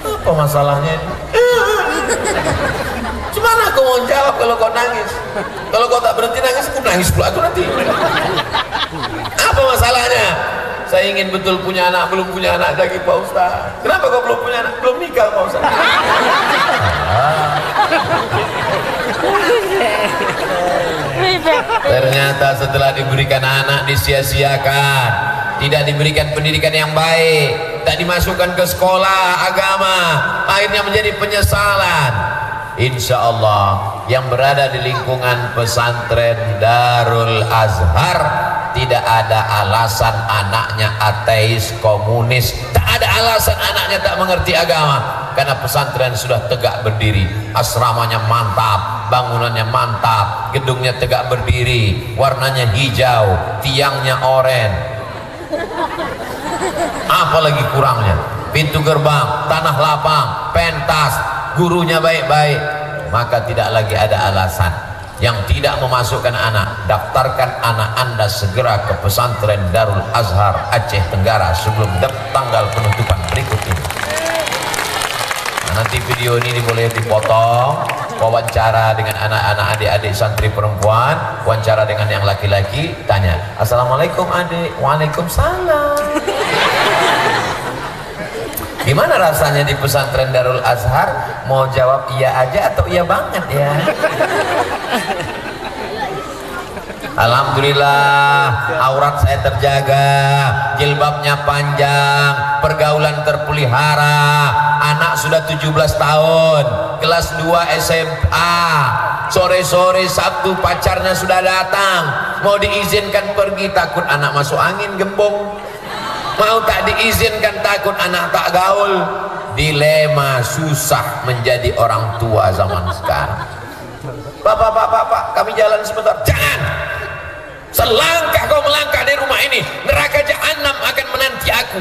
apa masalahnya ini? Gimana kau mau jawab kalau kau nangis? Kalau kau tak berhenti nangis, aku nangis pula aku nanti. Apa masalahnya? Saya ingin betul punya anak, belum punya anak lagi Pak Ustaz. Kenapa kau belum punya anak? Belum nikah Pak Ustaz. Ternyata setelah diberikan anak disia-siakan, tidak diberikan pendidikan yang baik, tak dimasukkan ke sekolah agama, akhirnya menjadi penyesalan. Insya Allah yang berada di lingkungan pesantren Darul Azhar tidak ada alasan anaknya ateis, komunis, tak ada alasan anaknya tak mengerti agama, karena pesantren sudah tegak berdiri, asramanya mantap, bangunannya mantap, gedungnya tegak berdiri, warnanya hijau, tiangnya oranye. Apalagi kurangnya? Pintu gerbang, tanah lapang, pentas, gurunya baik-baik. Maka tidak lagi ada alasan. Yang tidak memasukkan anak, daftarkan anak Anda segera ke pesantren Darul Azhar Aceh Tenggara sebelum tanggal penutupan berikut ini. Nah, nanti video ini boleh dipotong, wawancara dengan anak-anak adik-adik santri perempuan, wawancara dengan yang laki-laki, tanya, Assalamualaikum adik. Waalaikumsalam. Gimana rasanya di pesantren Darul Azhar? Mau jawab iya aja atau iya banget ya? Alhamdulillah, aurat saya terjaga, jilbabnya panjang, pergaulan terpelihara, anak sudah 17 tahun, kelas 2 SMA, sore-sore Sabtu pacarnya sudah datang, mau diizinkan pergi, takut anak masuk angin gembong. Mau tak diizinkan, takut anak tak gaul. Dilema, susah menjadi orang tua zaman sekarang. Pak, kami jalan sebentar. Jangan! Selangkah kau melangkah dari rumah ini, neraka jahanam akan menanti aku.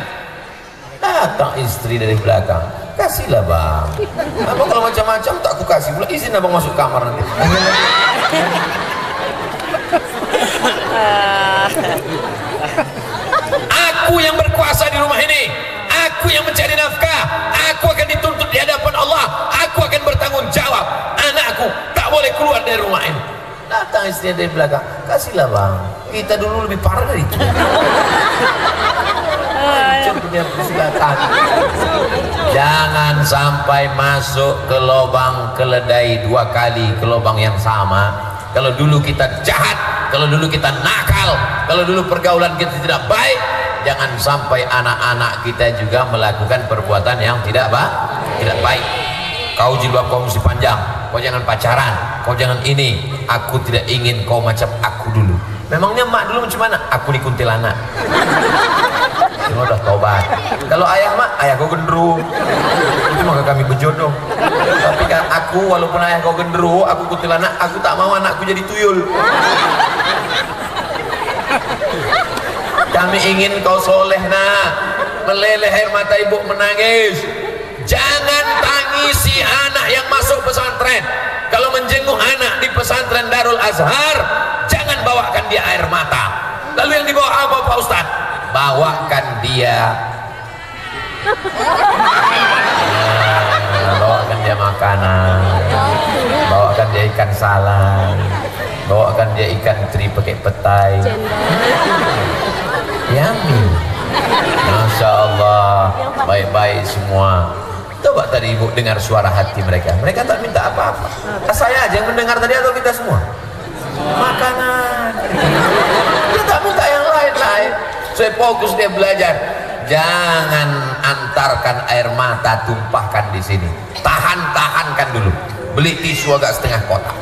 Datang istri dari belakang, kasihlah bang. Abang kalau macam-macam tak aku kasih pula, izin abang masuk kamar nanti. Aku yang berkuasa di rumah ini, aku yang mencari nafkah, aku akan dituntut di hadapan Allah, aku akan bertanggung jawab. Anakku tak boleh keluar dari rumah ini. Datang istrinya dari belakang, kasihlah bang, kita dulu lebih parah dari itu. Silakan. Jangan sampai masuk ke lubang keledai 2 kali, ke lubang yang sama. Kalau dulu kita jahat, kalau dulu kita nakal, kalau dulu pergaulan kita tidak baik, jangan sampai anak-anak kita juga melakukan perbuatan yang tidak baik. Kau jilbab kau mesti panjang, kau jangan pacaran, kau jangan ini. Aku tidak ingin kau macam aku dulu. Memangnya mak dulu macam mana? Aku di kuntilanak. Semua udah tobat. Kalau ayah mak, ayah kau gendruwo. Itu maka kami berjodoh. Tapi kan aku, walaupun ayah kau gendruwo, aku kuntilanak, aku tak mau anakku jadi tuyul. Kami ingin kau soleh nak, meleleh air mata ibu menangis. Jangan tangisi anak yang masuk pesantren. Kalau menjenguk anak di pesantren Darul Azhar, jangan bawakan dia air mata. Lalu yang dibawa apa Pak Ustadz? Bawakan dia bawakan dia makanan, bawakan dia ikan salam, bawakan dia ikan teri pakai petai. Yummy. Masya Allah, baik-baik semua. Coba tadi ibu dengar suara hati mereka. Mereka tak minta apa-apa. Saya aja yang mendengar tadi atau kita semua? Makanan. Dia tak minta yang lain-lain. Saya fokus dia belajar. Jangan antarkan air mata, tumpahkan di sini. Tahankan dulu. Beli tisu agak setengah kotak.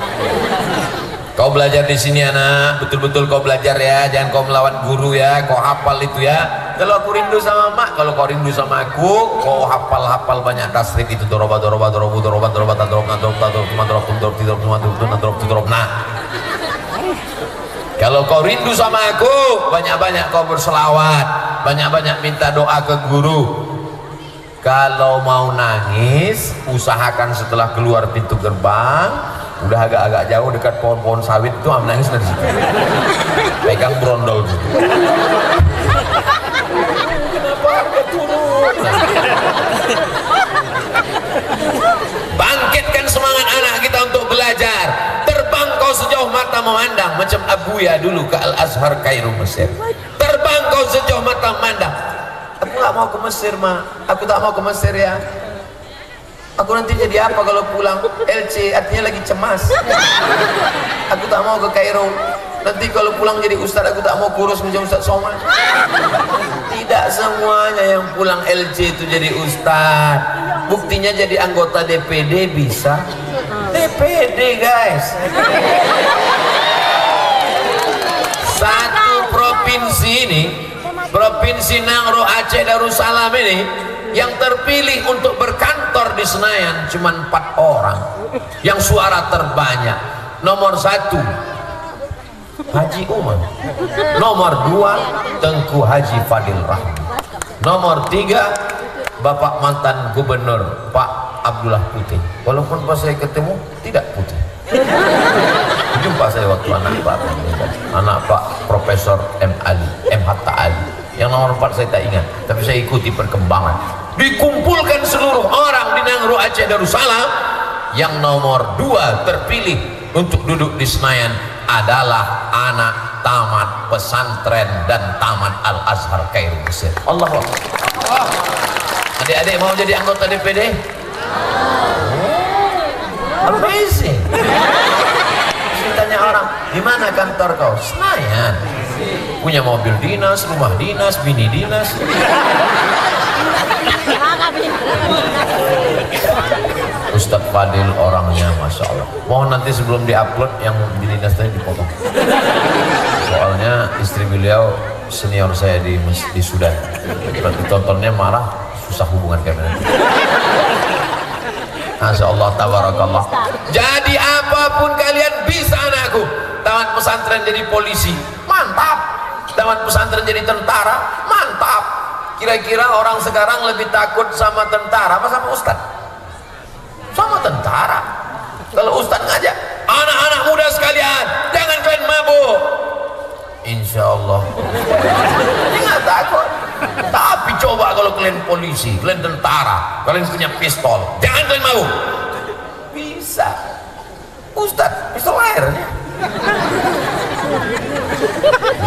Kau belajar di sini anak, betul-betul kau belajar ya. Jangan kau melawan guru ya. Kau hafal itu ya. Kalau aku rindu sama mak, kalau kau rindu sama aku, kau hafal banyak tasrif itu. Nah, kalau kau rindu sama aku, banyak-banyak kau berselawat, banyak-banyak minta doa ke guru. Kalau mau nangis, usahakan setelah keluar pintu gerbang, udah agak-agak jauh dekat pohon-pohon sawit itu, nangis dari situ. Pegang brondol gitu. Kenapa harga turun? Bangkitkan semangat anak kita untuk belajar. Terbang kau sejauh mata memandang, macam Abuya dulu ke Al-Azhar Kairo Mesir. Terbang kau sejauh mata memandang. Aku gak mau ke Mesir, Ma. Aku tak mau ke Mesir ya. Aku nanti jadi apa kalau pulang? LC artinya lagi cemas. Aku tak mau ke Kairo. Nanti kalau pulang jadi ustadz, aku tak mau kurus macam Ustadz Somad. Tidak semuanya yang pulang LC itu jadi ustadz. Buktinya jadi anggota DPD bisa. DPD guys. Satu provinsi ini, Provinsi Nangro Aceh Darussalam ini, yang terpilih untuk berkantor di Senayan cuma 4 orang. Yang suara terbanyak. Nomor 1 Haji Umar, nomor 2 Tengku Haji Fadil Rahman, nomor 3 Bapak mantan Gubernur Pak Abdullah Putih. Walaupun pas saya ketemu tidak putih. Jumpa saya waktu anak Pak Profesor M. Hatta Ali. Yang nomor 4 saya tak ingat, tapi saya ikuti perkembangan. Dikumpulkan seluruh orang di Nangro Aceh Darussalam, yang nomor 2 terpilih untuk duduk di Senayan adalah anak tamat pesantren dan tamat Al-Azhar Kairo Mesir. Allahu Akbar. Adik-adik mau jadi anggota DPD? Amazing. Tanya orang, di mana kantor kau? Senayan. Punya mobil dinas, rumah dinas, bini dinas. Ustadz Fadil orangnya Masya Allah. Mohon nanti sebelum diupload yang di dinas tadi dipotong. Soalnya istri beliau senior saya di Sudan. Berarti tontonnya marah, susah hubungan kamera. Masya Allah, tabarakallah. Jadi apapun kalian bisa anakku. Tamat pesantren jadi polisi, mantap. Tamat pesantren jadi tentara, mantap. Kira-kira orang sekarang lebih takut sama tentara apa sama ustadz? Sama tentara. Kalau ustadz ngajak, anak-anak muda sekalian, jangan kalian mabuk. Insya Allah dia nggak takut. Tapi coba kalau kalian polisi, kalian tentara, kalian punya pistol, jangan kalian mabuk. Bisa. Ustadz, pistol airnya.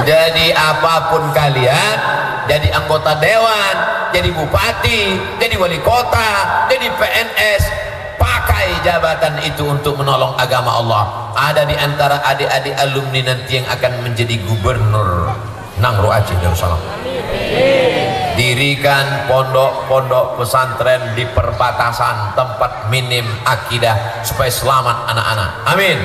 Jadi apapun kalian, jadi anggota dewan, jadi bupati, jadi wali kota, jadi PNS, pakai jabatan itu untuk menolong agama Allah. Ada di antara adik-adik alumni nanti yang akan menjadi gubernur Nangro Aceh Darussalam. Dirikan pondok-pondok pesantren di perbatasan tempat minim akidah supaya selamat anak-anak. Amin.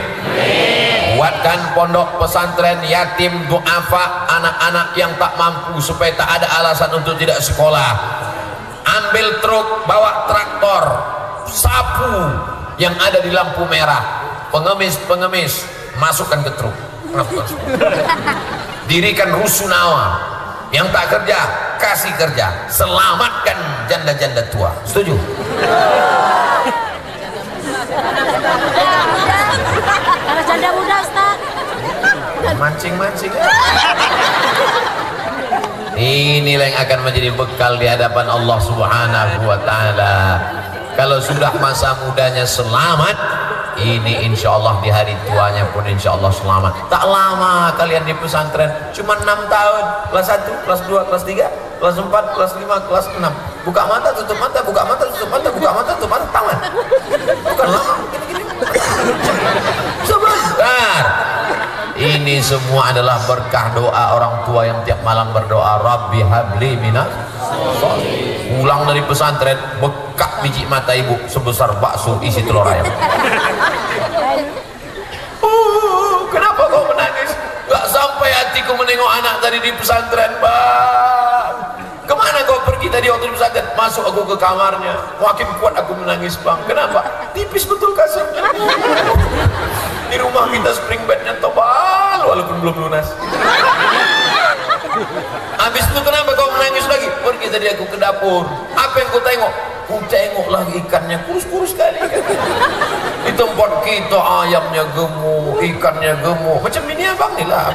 Buatkan pondok pesantren yatim duafa, anak-anak yang tak mampu supaya tak ada alasan untuk tidak sekolah. Ambil truk, bawa traktor, sapu yang ada di lampu merah, pengemis masukkan ke truk. Dirikan rusunawa yang tak kerja, kasih kerja, selamatkan janda-janda tua. Setuju? Kalau janda muda, Ustaz. Mancing-mancing. Inilah yang akan menjadi bekal di hadapan Allah Subhanahu wa ta'ala. Kalau sudah masa mudanya selamat, ini insya Allah di hari tuanya pun insya Allah selamat. Tak lama kalian di pesantren, cuma 6 tahun, kelas 1, kelas 2, kelas 3, kelas 4, kelas 5, kelas 6. Buka mata, tutup mata, buka mata, tutup mata, buka mata, tutup mata, tamat. Bukan lama, gini-gini. Sebentar. Ini semua adalah berkah doa orang tua yang tiap malam berdoa, Rabbi habli minas sholihin. Pulang dari pesantren, bekak biji mata ibu sebesar bakso isi telur ayam. Kenapa kau menangis? Gak sampai hatiku menengok anak tadi di pesantren, Bang. Kemana kau pergi tadi waktu di pesantren? Masuk aku ke kamarnya, makin kuat aku menangis, Bang. Kenapa? Tipis betul kasurnya. Di rumah kita spring bednya tebal walaupun belum lunas. Habis itu kenapa kau menangis lagi? Pergi tadi aku ke dapur. Apa yang kau tengok? Ku tengok lagi ikannya kurus-kurus sekali kan? Di tempat kita ayamnya gemuk, ikannya gemuk. Macam ini abang ni lah.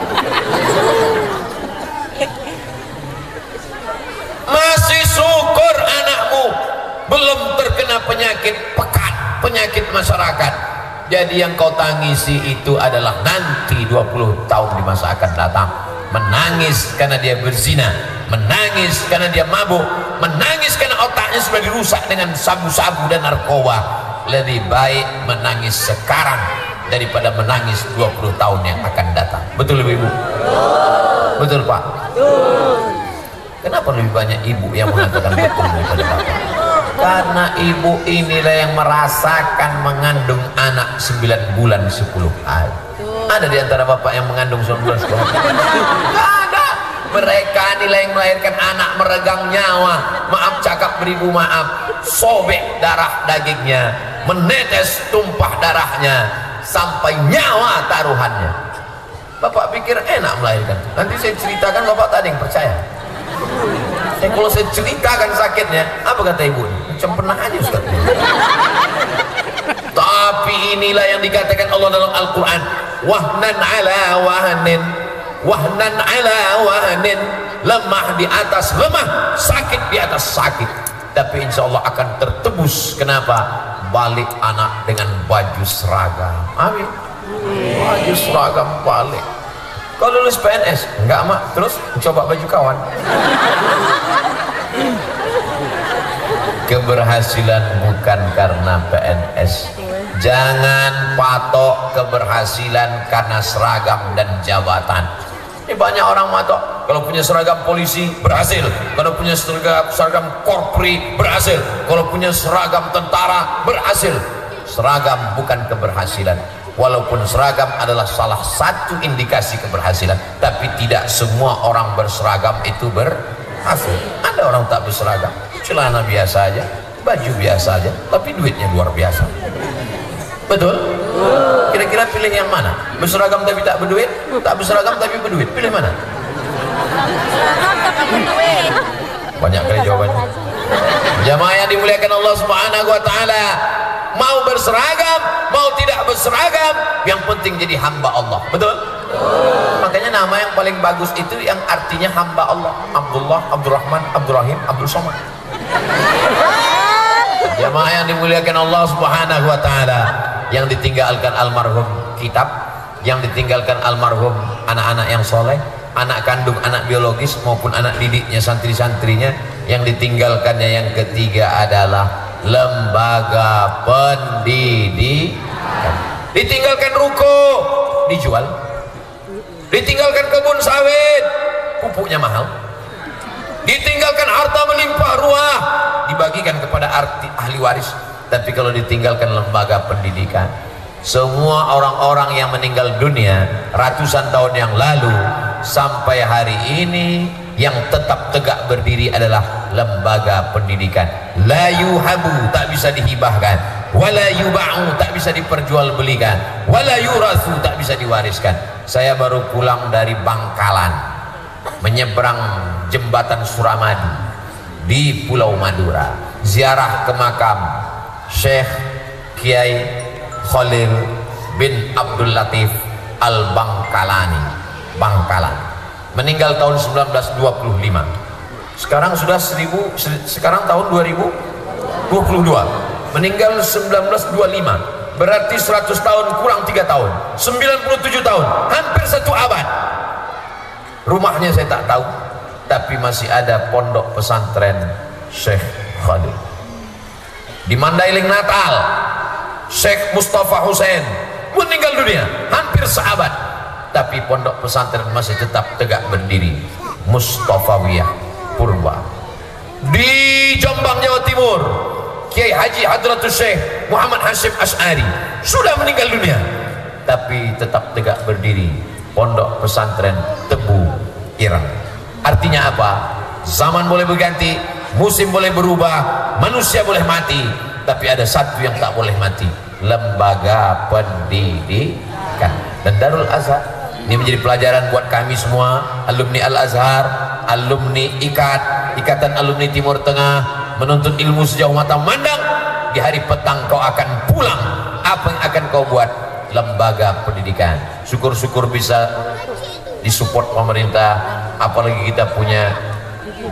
Masih syukur anakmu belum terkena penyakit pekat, penyakit masyarakat. Jadi yang kau tangisi itu adalah nanti 20 tahun di masa akan datang. Menangis karena dia berzina, menangis karena dia mabuk, menangis karena otaknya sudah dirusak dengan sabu-sabu dan narkoba. Lebih baik menangis sekarang daripada menangis 20 tahun yang akan datang. Betul Ibu? Betul Pak? Kenapa lebih banyak ibu yang mengatakan betul daripada bapak? Karena ibu inilah yang merasakan mengandung anak 9 bulan 10 hari. Ada di antara bapak yang mengandung 9 bulan 10 hari? Tidak ada. Mereka inilah yang melahirkan anak meregang nyawa. Maaf cakap beribu maaf. Sobek darah dagingnya, menetes tumpah darahnya, sampai nyawa taruhannya. Bapak pikir enak melahirkan? Nanti saya ceritakan, bapak tak ada yang percaya. Kalau saya ceritakan sakitnya, apa kata ibu? Macam pernah aja Ustaz. Tapi inilah yang dikatakan Allah dalam Al-Quran, wahnan ala wahnin, wahnan ala wahnin, lemah di atas lemah, sakit di atas sakit. Tapi insya Allah akan tertebus. Kenapa? Balik anak dengan baju seragam. Amin. Baju seragam balik. Kau lulus PNS? Enggak mak. Terus coba baju kawan. Keberhasilan bukan karena PNS. Jangan patok keberhasilan karena seragam dan jabatan. Ini banyak orang matok. Kalau punya seragam polisi berhasil. Kalau punya seragam korpri berhasil. Kalau punya seragam tentara berhasil. Seragam bukan keberhasilan. Walaupun seragam adalah salah satu indikasi keberhasilan, tapi tidak semua orang berseragam itu berhasil. Ada orang tak berseragam, celana biasa aja, baju biasa aja, tapi duitnya luar biasa. Betul? Kira-kira pilih yang mana? Berseragam tapi tak berduit? Tak berseragam tapi berduit? Pilih mana? Seragam tapi berduit. Banyak kali jawabannya. Jamaah yang dimuliakan Allah Subhanahu wa ta'ala, mau berseragam, mau tidak berseragam, yang penting jadi hamba Allah. Betul? Makanya nama yang paling bagus itu yang artinya hamba Allah. Abdullah, Abdurrahman, Abdurrahim, Abdul Somad. Jamaah yang dimuliakan Allah Subhanahu wa ta'ala, yang ditinggalkan almarhum kitab, yang ditinggalkan almarhum anak-anak yang soleh, anak kandung, anak biologis maupun anak didiknya, santri-santrinya. Yang ditinggalkannya yang ketiga adalah lembaga pendidikan. Ditinggalkan ruko, dijual. Ditinggalkan kebun sawit, pupuknya mahal. Ditinggalkan harta melimpah ruah, dibagikan kepada ahli waris. Tapi kalau ditinggalkan lembaga pendidikan, semua orang-orang yang meninggal dunia ratusan tahun yang lalu sampai hari ini, yang tetap tegak berdiri adalah lembaga pendidikan. La yuhabu, tak bisa dihibahkan. Wala yuba'u, tak bisa diperjualbelikan. Wala yurasu, tak bisa diwariskan. Saya baru pulang dari Bangkalan. menyeberang jembatan Suramadu di Pulau Madura, ziarah ke makam Syekh Kiai Khalil bin Abdul Latif Al-Bangkalani, Bangkalan, meninggal tahun 1925. Sekarang sudah sekarang tahun 2022, meninggal 1925. Berarti 100 tahun kurang 3 tahun, 97 tahun, hampir 1 abad. Rumahnya saya tak tahu, tapi masih ada pondok pesantren Syekh Khalil. Di Mandailing Natal, Syekh Mustafa Hussein meninggal dunia, hampir seabad, tapi pondok pesantren masih tetap tegak berdiri, Mustafawiyah Purba. Di Jombang, Jawa Timur, Kiai Haji Hadratus Syekh Muhammad Hashim Asy'ari sudah meninggal dunia, tapi tetap tegak berdiri, pondok pesantren Tebu Ireng. Artinya apa? Zaman boleh berganti, musim boleh berubah, manusia boleh mati, tapi ada satu yang tak boleh mati, lembaga pendidikan. Dan Darul Azhar ini menjadi pelajaran buat kami semua, alumni Al-Azhar, alumni Ikatan Alumni Timur Tengah, menuntut ilmu sejauh mata memandang. Di hari petang kau akan pulang, apa yang akan kau buat? Lembaga pendidikan. Syukur-syukur bisa disupport pemerintah, apalagi kita punya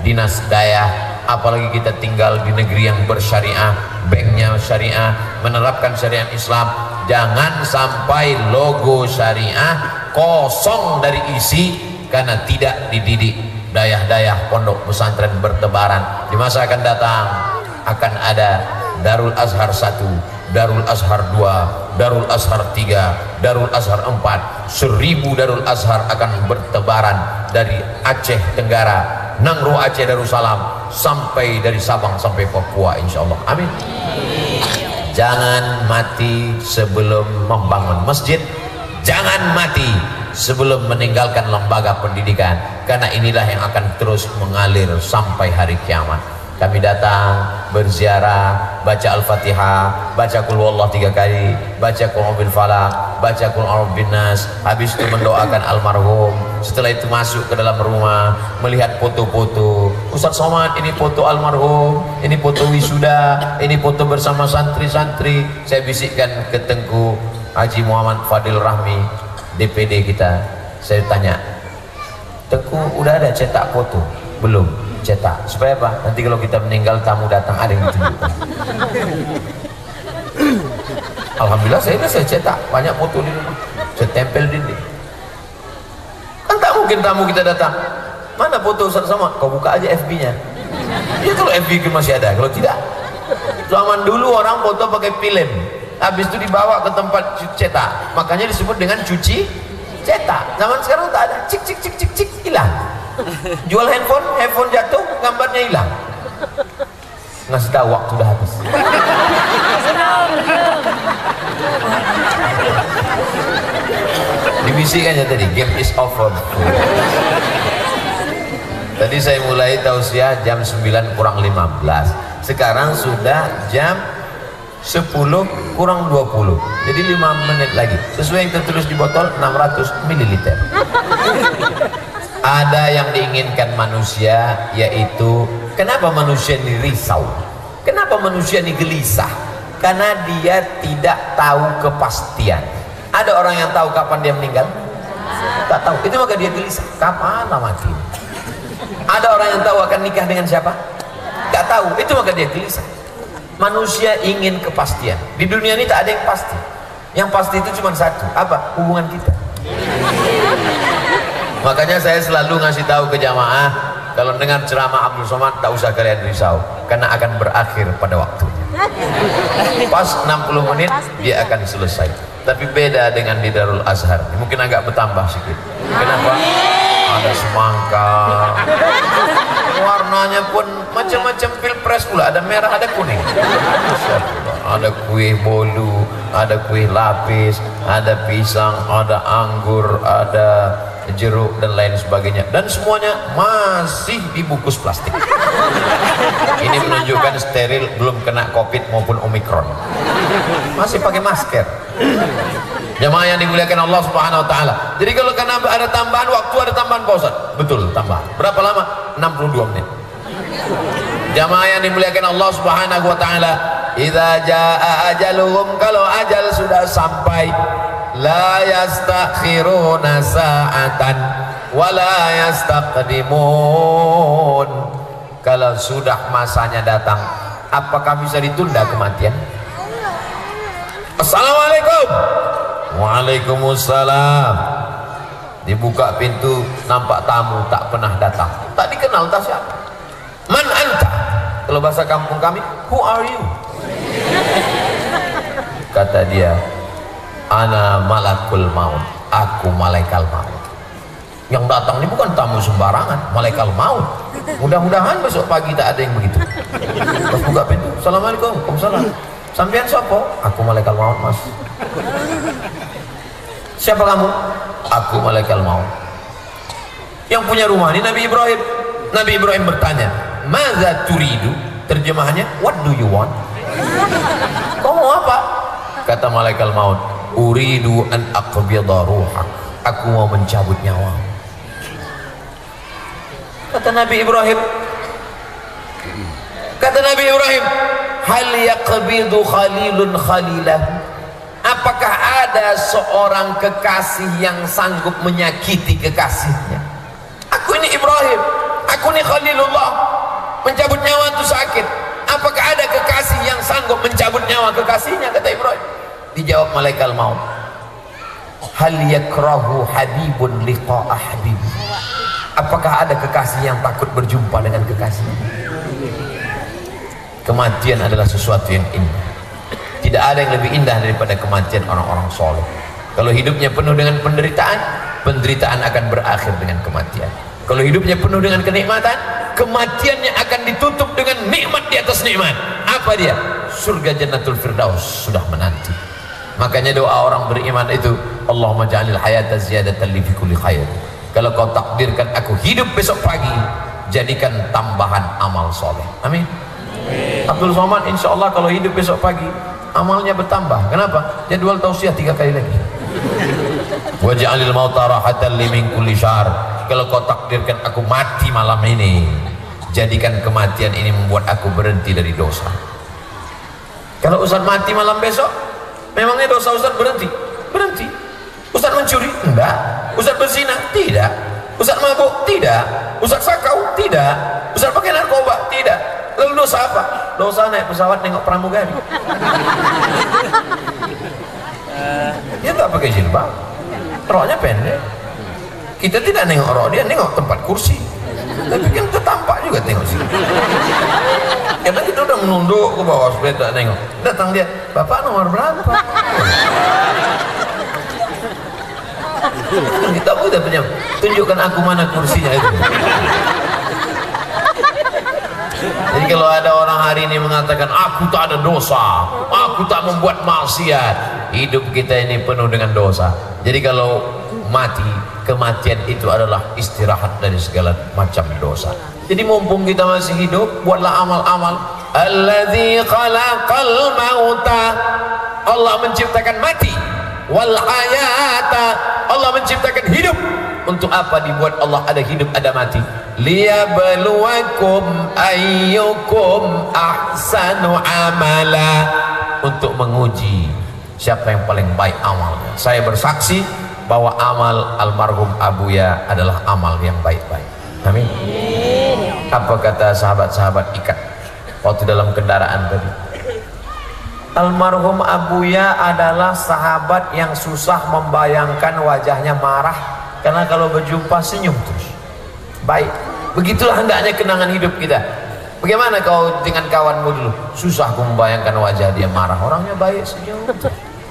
dinas daya, apalagi kita tinggal di negeri yang bersyariah, banknya syariah, menerapkan syariat Islam. Jangan sampai logo syariah kosong dari isi karena tidak dididik. Dayah-dayah pondok pesantren bertebaran. Di masa akan datang akan ada Darul Azhar 1, Darul Azhar 2, Darul Azhar 3, Darul Azhar 4. 1000 Darul Azhar akan bertebaran dari Aceh Tenggara, Nangro Aceh Darussalam, sampai dari Sabang sampai Papua, insyaallah. Amin. Jangan mati sebelum membangun masjid, jangan mati sebelum meninggalkan lembaga pendidikan, karena inilah yang akan terus mengalir sampai hari kiamat. Kami datang berziarah, baca Al-Fatihah, baca Qul Huwallahu 3 kali, baca Qul A'udzu Falaq, baca Qul A'udzu Binnas, habis itu mendoakan almarhum. Setelah itu masuk ke dalam rumah, melihat foto-foto. Ustaz Somad, ini foto almarhum, ini foto wisuda, ini foto bersama santri-santri. Saya bisikkan ke Tengku Haji Muhammad Fadil Rahmi, DPD kita. Saya tanya, Tengku udah ada cetak foto? Belum cetak. Supaya apa? Nanti kalau kita meninggal, tamu datang ada yang ditunjukkan. Alhamdulillah saya cetak banyak foto di rumah, saya tempel dinding. Kan tak mungkin tamu kita datang, mana foto Ustaz Somad? Kau buka aja FB-nya. Ya kalau FB masih ada, kalau tidak. Zaman dulu orang foto pakai film, habis itu dibawa ke tempat cetak, makanya disebut dengan cuci cetak. Zaman sekarang tak ada, cik cik cik cik cik, hilang. Jual handphone jatuh, gambarnya hilang. Ngasih tahu waktu udah habis. Dibisikkannya tadi, game is over. Tadi saya mulai tausiah jam 9 kurang 15. Sekarang sudah jam 10 kurang 20. Jadi 5 menit lagi. Sesuai yang tertulis di botol, 600 ml. Ada yang diinginkan manusia, yaitu kenapa manusia ini risau, kenapa manusia ini gelisah? Karena dia tidak tahu kepastian. Ada orang yang tahu kapan dia meninggal? Tak tahu. Itu maka dia gelisah, kapan mati. Ada orang yang tahu akan nikah dengan siapa? Tak tahu. Itu maka dia gelisah. Manusia ingin kepastian. Di dunia ini tak ada yang pasti. Yang pasti itu cuma satu, apa? Hubungan kita. Makanya saya selalu ngasih tahu ke jamaah, kalau dengar ceramah Abdul Somad, tak usah kalian risau, karena akan berakhir pada waktunya. Pas 60 menit dia akan selesai. Tapi beda dengan di Darul Azhar, mungkin agak bertambah sedikit. Kenapa? Ada semangka, warnanya pun macam-macam pilpres pula, ada merah, ada kuning. Ada kue bolu, ada kue lapis, ada pisang, ada anggur, ada jeruk dan lain sebagainya, dan semuanya masih dibungkus plastik. Ini menunjukkan steril, belum kena COVID maupun Omikron, masih pakai masker. Jamaah yang dimuliakan Allah Subhanahu wa taala. Jadi kalau karena ada tambahan waktu, ada tambahan Pak Ustaz. Betul, tambah. Berapa lama? 62 menit. Jamaah yang dimuliakan Allah Subhanahu wa taala, idza jaa ajaluhum, kalau ajal sudah sampai, la yastakhiruna sa'atan wa la yastaqdimun. Kalau sudah masanya datang, apakah bisa ditunda kematian? Assalamualaikum. Waalaikumsalam. Dibuka pintu, nampak tamu tak pernah datang, tak dikenal, tak siapa. Man anta? Kalau bahasa kampung kami, who are you? Kata dia, ana malakul maut, aku malaikat maut. Yang datang ini bukan tamu sembarangan, malaikat maut. Mudah-mudahan besok pagi tak ada yang begitu. Pas buka pintu, assalamualaikum. Waalaikumsalam. Sampean siapa? Aku malaikat maut, Mas. Siapa kamu? Aku malaikat maut. Yang punya rumah ini Nabi Ibrahim. Nabi Ibrahim bertanya, maza turidu? Terjemahannya, what do you want? Kau mau apa? Kata malaikat maut, uridu an aqbida ruhak, aku mau mencabut nyawa. Kata Nabi Ibrahim, hal yaqbidu khalilun khalilah? Apakah ada seorang kekasih yang sanggup menyakiti kekasihnya? Aku ini Ibrahim, aku ini Khalilullah, mencabut nyawa itu sakit. Apakah ada kekasih yang sanggup mencabut nyawa kekasihnya? Kata Ibrahim. Dijawab malaikat maut, hal yakrahu habibun liqa'a habibi? Apakah ada kekasih yang takut berjumpa dengan kekasihnya? Kematian adalah sesuatu yang indah. Tidak ada yang lebih indah daripada kematian orang-orang soleh. Kalau hidupnya penuh dengan penderitaan, penderitaan akan berakhir dengan kematian. Kalau hidupnya penuh dengan kenikmatan, kematiannya akan ditutup dengan nikmat di atas nikmat. Apa dia? Surga Jannatul Firdaus sudah menanti. Makanya doa orang beriman itu, Allahumma ja'alil hayata ziyadatan li fi kulli khair. Kalau kau takdirkan aku hidup besok pagi, jadikan tambahan amal soleh. Amin. Abdul Somad insyaallah kalau hidup besok pagi, amalnya bertambah. Kenapa? Jadwal tausiah 3 kali lagi. Waj'alil mauta rahatan li min kulli syarr. Kalau kau takdirkan aku mati malam ini, jadikan kematian ini membuat aku berhenti dari dosa. Kalau Ustaz mati malam besok, memangnya dosa Ustaz berhenti? Berhenti. Ustaz mencuri? Enggak. Ustaz berzina? Tidak. Ustaz mabuk? Tidak. Ustaz sakau? Tidak. Ustaz pakai narkoba? Tidak. Lalu dosa apa? Dosa naik pesawat nengok pramugari. Dia tak pakai jilbab, roknya pendek. Kita tidak nengok rok dia, nengok tempat kursi. Tapi kan tertampak juga tengok sini. Karena kita udah menunduk ke bawah supaya tak nengok. Datang dia, Bapak nomor berapa? Kita udah punya, tunjukkan aku mana kursinya itu. Jadi kalau ada orang hari ini mengatakan aku tak ada dosa, aku tak membuat maksiat, hidup kita ini penuh dengan dosa. Jadi kalau mati, kematian itu adalah istirahat dari segala macam dosa. Jadi mumpung kita masih hidup, buatlah amal-amal. Alladzi khalaqal mauta, Allah menciptakan mati, wal hayata, Allah menciptakan hidup. Untuk apa dibuat Allah ada hidup ada mati? Liyabluwakum ayyukum ahsanu amala, untuk menguji siapa yang paling baik amalnya. Saya bersaksi bahwa amal almarhum Abuya adalah amal yang baik-baik. Amin. Apa kata sahabat-sahabat ikat waktu dalam kendaraan tadi? Almarhum Abuya adalah sahabat yang susah membayangkan wajahnya marah, karena kalau berjumpa senyum terus. Baik, begitulah hendaknya kenangan hidup kita. Bagaimana kau dengan kawanmu dulu? Susah aku membayangkan wajah dia marah, orangnya baik senyum.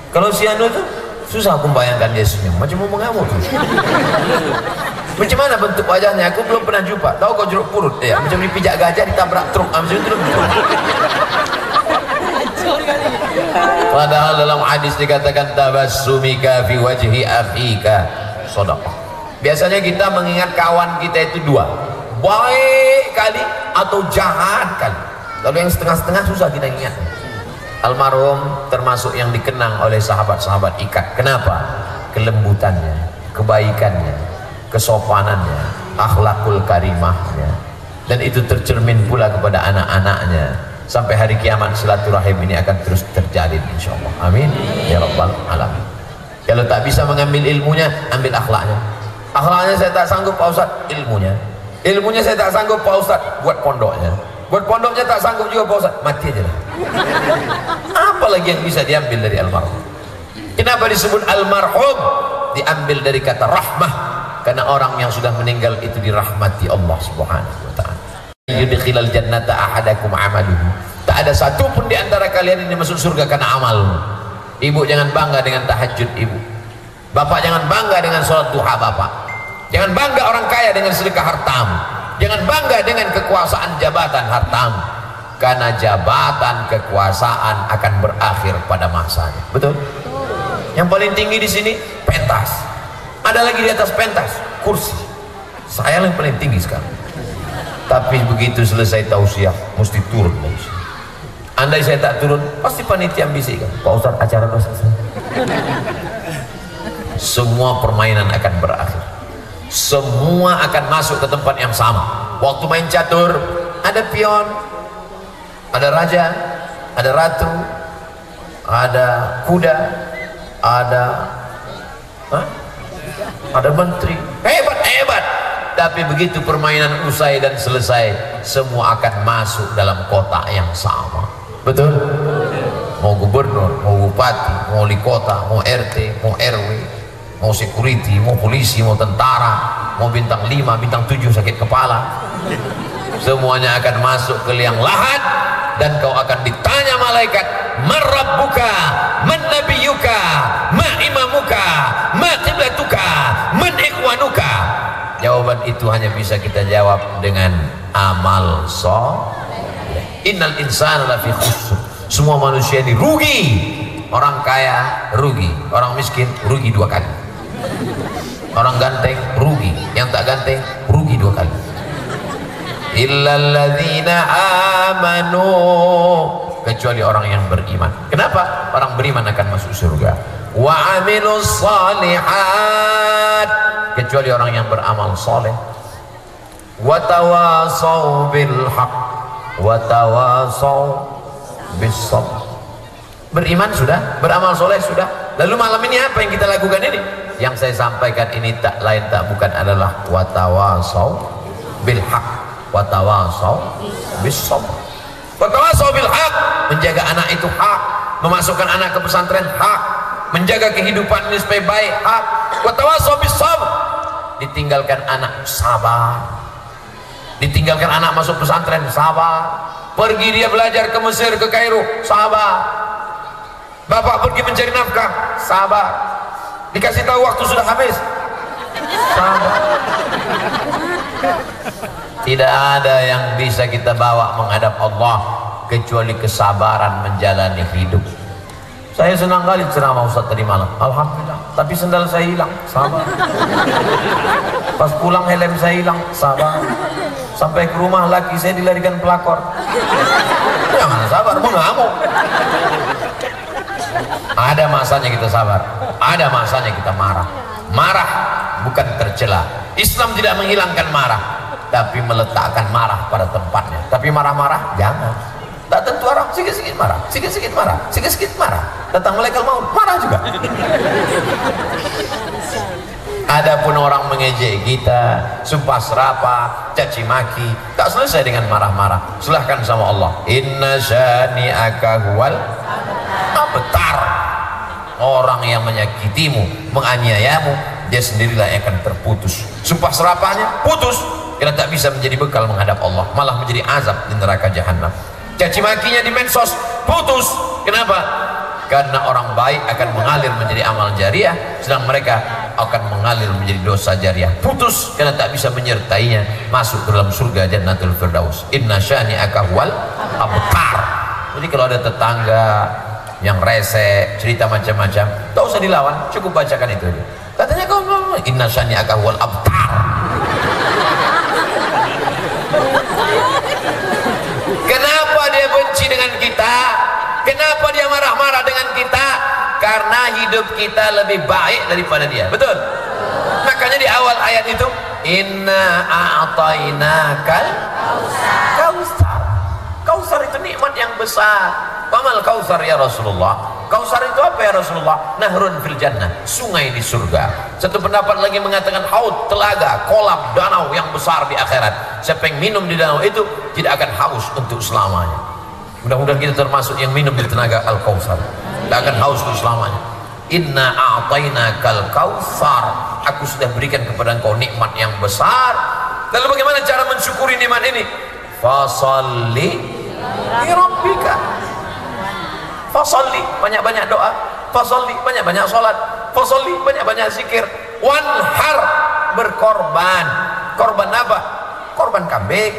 Kalau si Anu tuh susah aku membayangkan dia senyum, macam mau mengamuk tuh. Macam mana bentuk wajahnya? Aku belum pernah jumpa. Tahu kau jeruk purut ya? Macam dipijak gajah ditabrak truk, macam itu. Padahal dalam hadis dikatakan tabassumika fi wajhi akhika shadaqah. Biasanya kita mengingat kawan kita itu dua, baik kali atau jahat kali. Kalau yang setengah-setengah susah kita ingat. Almarhum termasuk yang dikenang oleh sahabat-sahabat ikat. Kenapa? Kelembutannya, kebaikannya, kesopanannya, akhlakul karimahnya, dan itu tercermin pula kepada anak-anaknya. Sampai hari kiamat silaturahim ini akan terus terjalin insyaallah. Amin ya rabbal alamin. Kalau tak bisa mengambil ilmunya, ambil akhlaknya. Akhlaknya saya tak sanggup Pak Ustaz, ilmunya saya tak sanggup Pak Ustaz, buat pondoknya tak sanggup juga Pak Ustaz, mati aja lah. Apalagi yang bisa diambil dari almarhum? Kenapa disebut almarhum? Diambil dari kata rahmah, karena orang yang sudah meninggal itu dirahmati Allah Subhanahu wa taala. Yudkhilal jannata ahadakum amaluhu. Tak ada satu pun di antara kalian ini masuk surga karena amalmu. Ibu jangan bangga dengan tahajud ibu. Bapak jangan bangga dengan sholat duha bapak. Jangan bangga orang kaya dengan sedekah hartamu. Jangan bangga dengan kekuasaan jabatan hartamu. Karena jabatan kekuasaan akan berakhir pada masanya. Betul? Yang paling tinggi di sini pentas. Ada lagi di atas pentas kursi. Saya yang paling tinggi sekarang. Tapi begitu selesai tausiah mesti turun dari sini. Andai saya tak turun, pasti panitia bisikan, Pak Ustaz acara sudah selesai. Semua permainan akan berakhir. Semua akan masuk ke tempat yang sama. Waktu main catur, ada pion, ada raja, ada ratu, ada kuda, ada menteri. Hebat. Tapi begitu permainan usai dan selesai, semua akan masuk dalam kotak yang sama. Betul? Mau gubernur, mau bupati, mau wali kota, mau RT, mau RW, mau security, mau polisi, mau tentara, mau bintang 5, bintang 7 sakit kepala, semuanya akan masuk ke liang lahat. Dan kau akan ditanya malaikat, man rabbuka, man nabiyuka, ma imamuka, ma qiblatuka, man ikhwanuka. Jawaban itu hanya bisa kita jawab dengan amal soleh. Innal insana lafi khusr. Semua manusia ini rugi. Orang kaya rugi, orang miskin rugi 2 kali. Orang ganteng rugi, yang tak ganteng rugi 2 kali. Illalladzina amanu, kecuali orang yang beriman. Kenapa? Orang beriman akan masuk surga. Wa amilus shalihat, kecuali orang yang beramal soleh. Wa tawasau bil haq, wa tawasau bis sabr. Beriman sudah, beramal soleh sudah. Lalu malam ini apa yang kita lakukan ini? Yang saya sampaikan ini tak lain tak bukan adalah wa tawasau bil haq, wa tawasau bis sabr. Wa tawasau bil haq, menjaga anak itu hak, memasukkan anak ke pesantren hak, menjaga kehidupan ini supaya baik hak. Wa tawasau bis sabr, ditinggalkan anak sabar, ditinggalkan anak masuk pesantren sabar, pergi dia belajar ke Mesir, ke Kairo sabar, bapak pergi mencari nafkah sabar, dikasih tahu waktu sudah habis sabar. Tidak ada yang bisa kita bawa menghadap Allah kecuali kesabaran menjalani hidup. Saya senang kali ceramah Ustaz tadi malam, alhamdulillah, tapi sendal saya hilang, sabar. Pas pulang helm saya hilang, sabar. Sampai ke rumah laki saya dilarikan pelakor. Jangan sabar, mengamuk. Ada masanya kita sabar, ada masanya kita marah. Marah bukan tercela. Islam tidak menghilangkan marah, tapi meletakkan marah pada tempatnya. Tapi marah-marah jangan. Tak tentu orang sikit-sikit marah, sikit-sikit marah, sikit-sikit marah. Datang malaikat maut, marah juga. Adapun orang mengejek kita, sumpah serapah, caci maki, tak selesai dengan marah-marah. Silahkan sama Allah. Inna syani'aka huwal abtar. Orang yang menyakitimu, menganiayamu, dia sendirilah yang akan terputus. Sumpah serapahnya putus, karena tak bisa menjadi bekal menghadap Allah, malah menjadi azab di neraka jahanam. Caci makinya di medsos putus. Kenapa? Karena orang baik akan mengalir menjadi amal jariah, sedang mereka akan mengalir menjadi dosa jariah. Putus karena tak bisa menyertainya masuk ke dalam surga Jannatul Firdaus. Inna syani'aka huwal abtar. Jadi kalau ada tetangga yang rese, cerita macam-macam, tak usah dilawan, cukup bacakan itu aja. Katanya kau inna syani'aka huwal abtar. Kenapa dia benci dengan kita? Kenapa dia marah-marah dengan kita? Karena hidup kita lebih baik daripada dia. Betul? Makanya di awal ayat itu, inna a'tainakal kausar. Kausar itu nikmat yang besar. Pamal kausar ya Rasulullah. Kausar itu apa ya Rasulullah? Nahrun fil jannah, sungai di surga. Satu pendapat lagi mengatakan haud, telaga, kolam, danau yang besar di akhirat. Siapa yang minum di danau itu tidak akan haus untuk selamanya. Mudah-mudahan kita termasuk yang minum di tenaga al-kausar, tidak akan haus untuk selamanya. Inna a'tainakal kausar, aku sudah berikan kepada engkau nikmat yang besar. Lalu bagaimana cara mensyukuri nikmat ini? Fasalli li rabbika. Fasalli, banyak-banyak doa. Fasalli, banyak-banyak sholat. Fasalli, banyak-banyak zikir. Wanhar, berkorban. Korban apa? Korban kambing.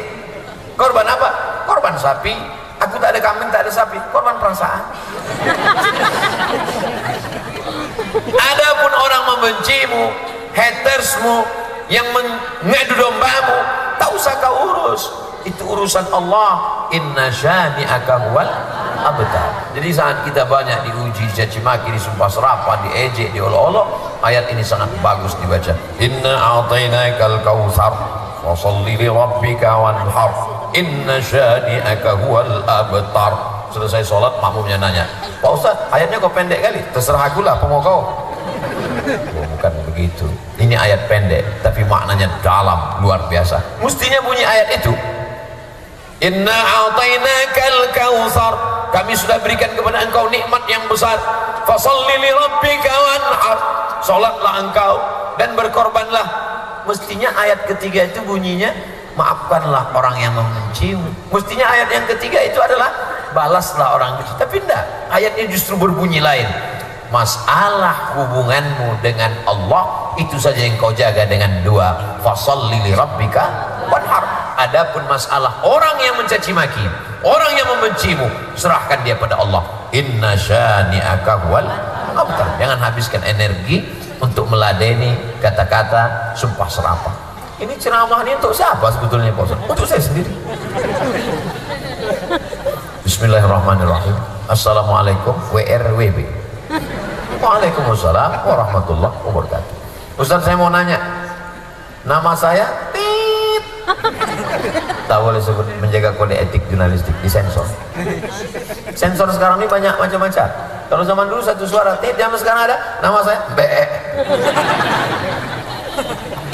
Korban apa? Korban sapi. Aku tak ada kambing, tak ada sapi. Korban perasaan. Adapun orang membencimu, hatersmu, yang mengadu dombamu, tak usah kau urus. Itu urusan Allah. Inna syani'aka huwal abtar. Jadi saat kita banyak diuji, caci maki, disumpah serapah, diejek, diolok-olok, ayat ini sangat bagus dibaca. Inna a'tainakal kautsar fasholli li rabbika wanhar inna syani'aka huwal abtar. Selesai sholat, makmumnya nanya, Pak Ustaz, ayatnya kok pendek kali? Terserah aku lah, apa mau kau? Oh, bukan begitu. Ini ayat pendek, tapi maknanya dalam, luar biasa. Mestinya bunyi ayat itu, inna a'tainakal kautsar, kami sudah berikan kepada engkau nikmat yang besar. Fasholli li rabbika wanhar, salatlah engkau dan berkorbanlah. Mestinya ayat ketiga itu bunyinya, maafkanlah orang yang membencimu. Mestinya ayat yang ketiga itu adalah balaslah orang benci. Tapi tidak, ayatnya justru berbunyi lain. Masalah hubunganmu dengan Allah itu saja yang kau jaga dengan dua, fasholli li rabbika wanhar. Adapun masalah orang yang mencaci maki, orang yang membencimu, serahkan dia pada Allah. Inna syani'aka huwal abtar. Jangan habiskan energi untuk meladeni kata-kata sumpah serapah. Ini ceramah ini untuk siapa sebetulnya Pak Ustaz? Untuk saya sendiri. Bismillahirrahmanirrahim. Assalamualaikum WRWB. Waalaikumsalam warahmatullahi wabarakatuh. Ustaz, saya mau nanya, nama saya Tit. Tak boleh sebut, menjaga kode etik jurnalistik, disensor. Sensor sekarang ini banyak macam-macam. Kalau zaman dulu satu suara Tit, zaman sekarang ada nama saya Be.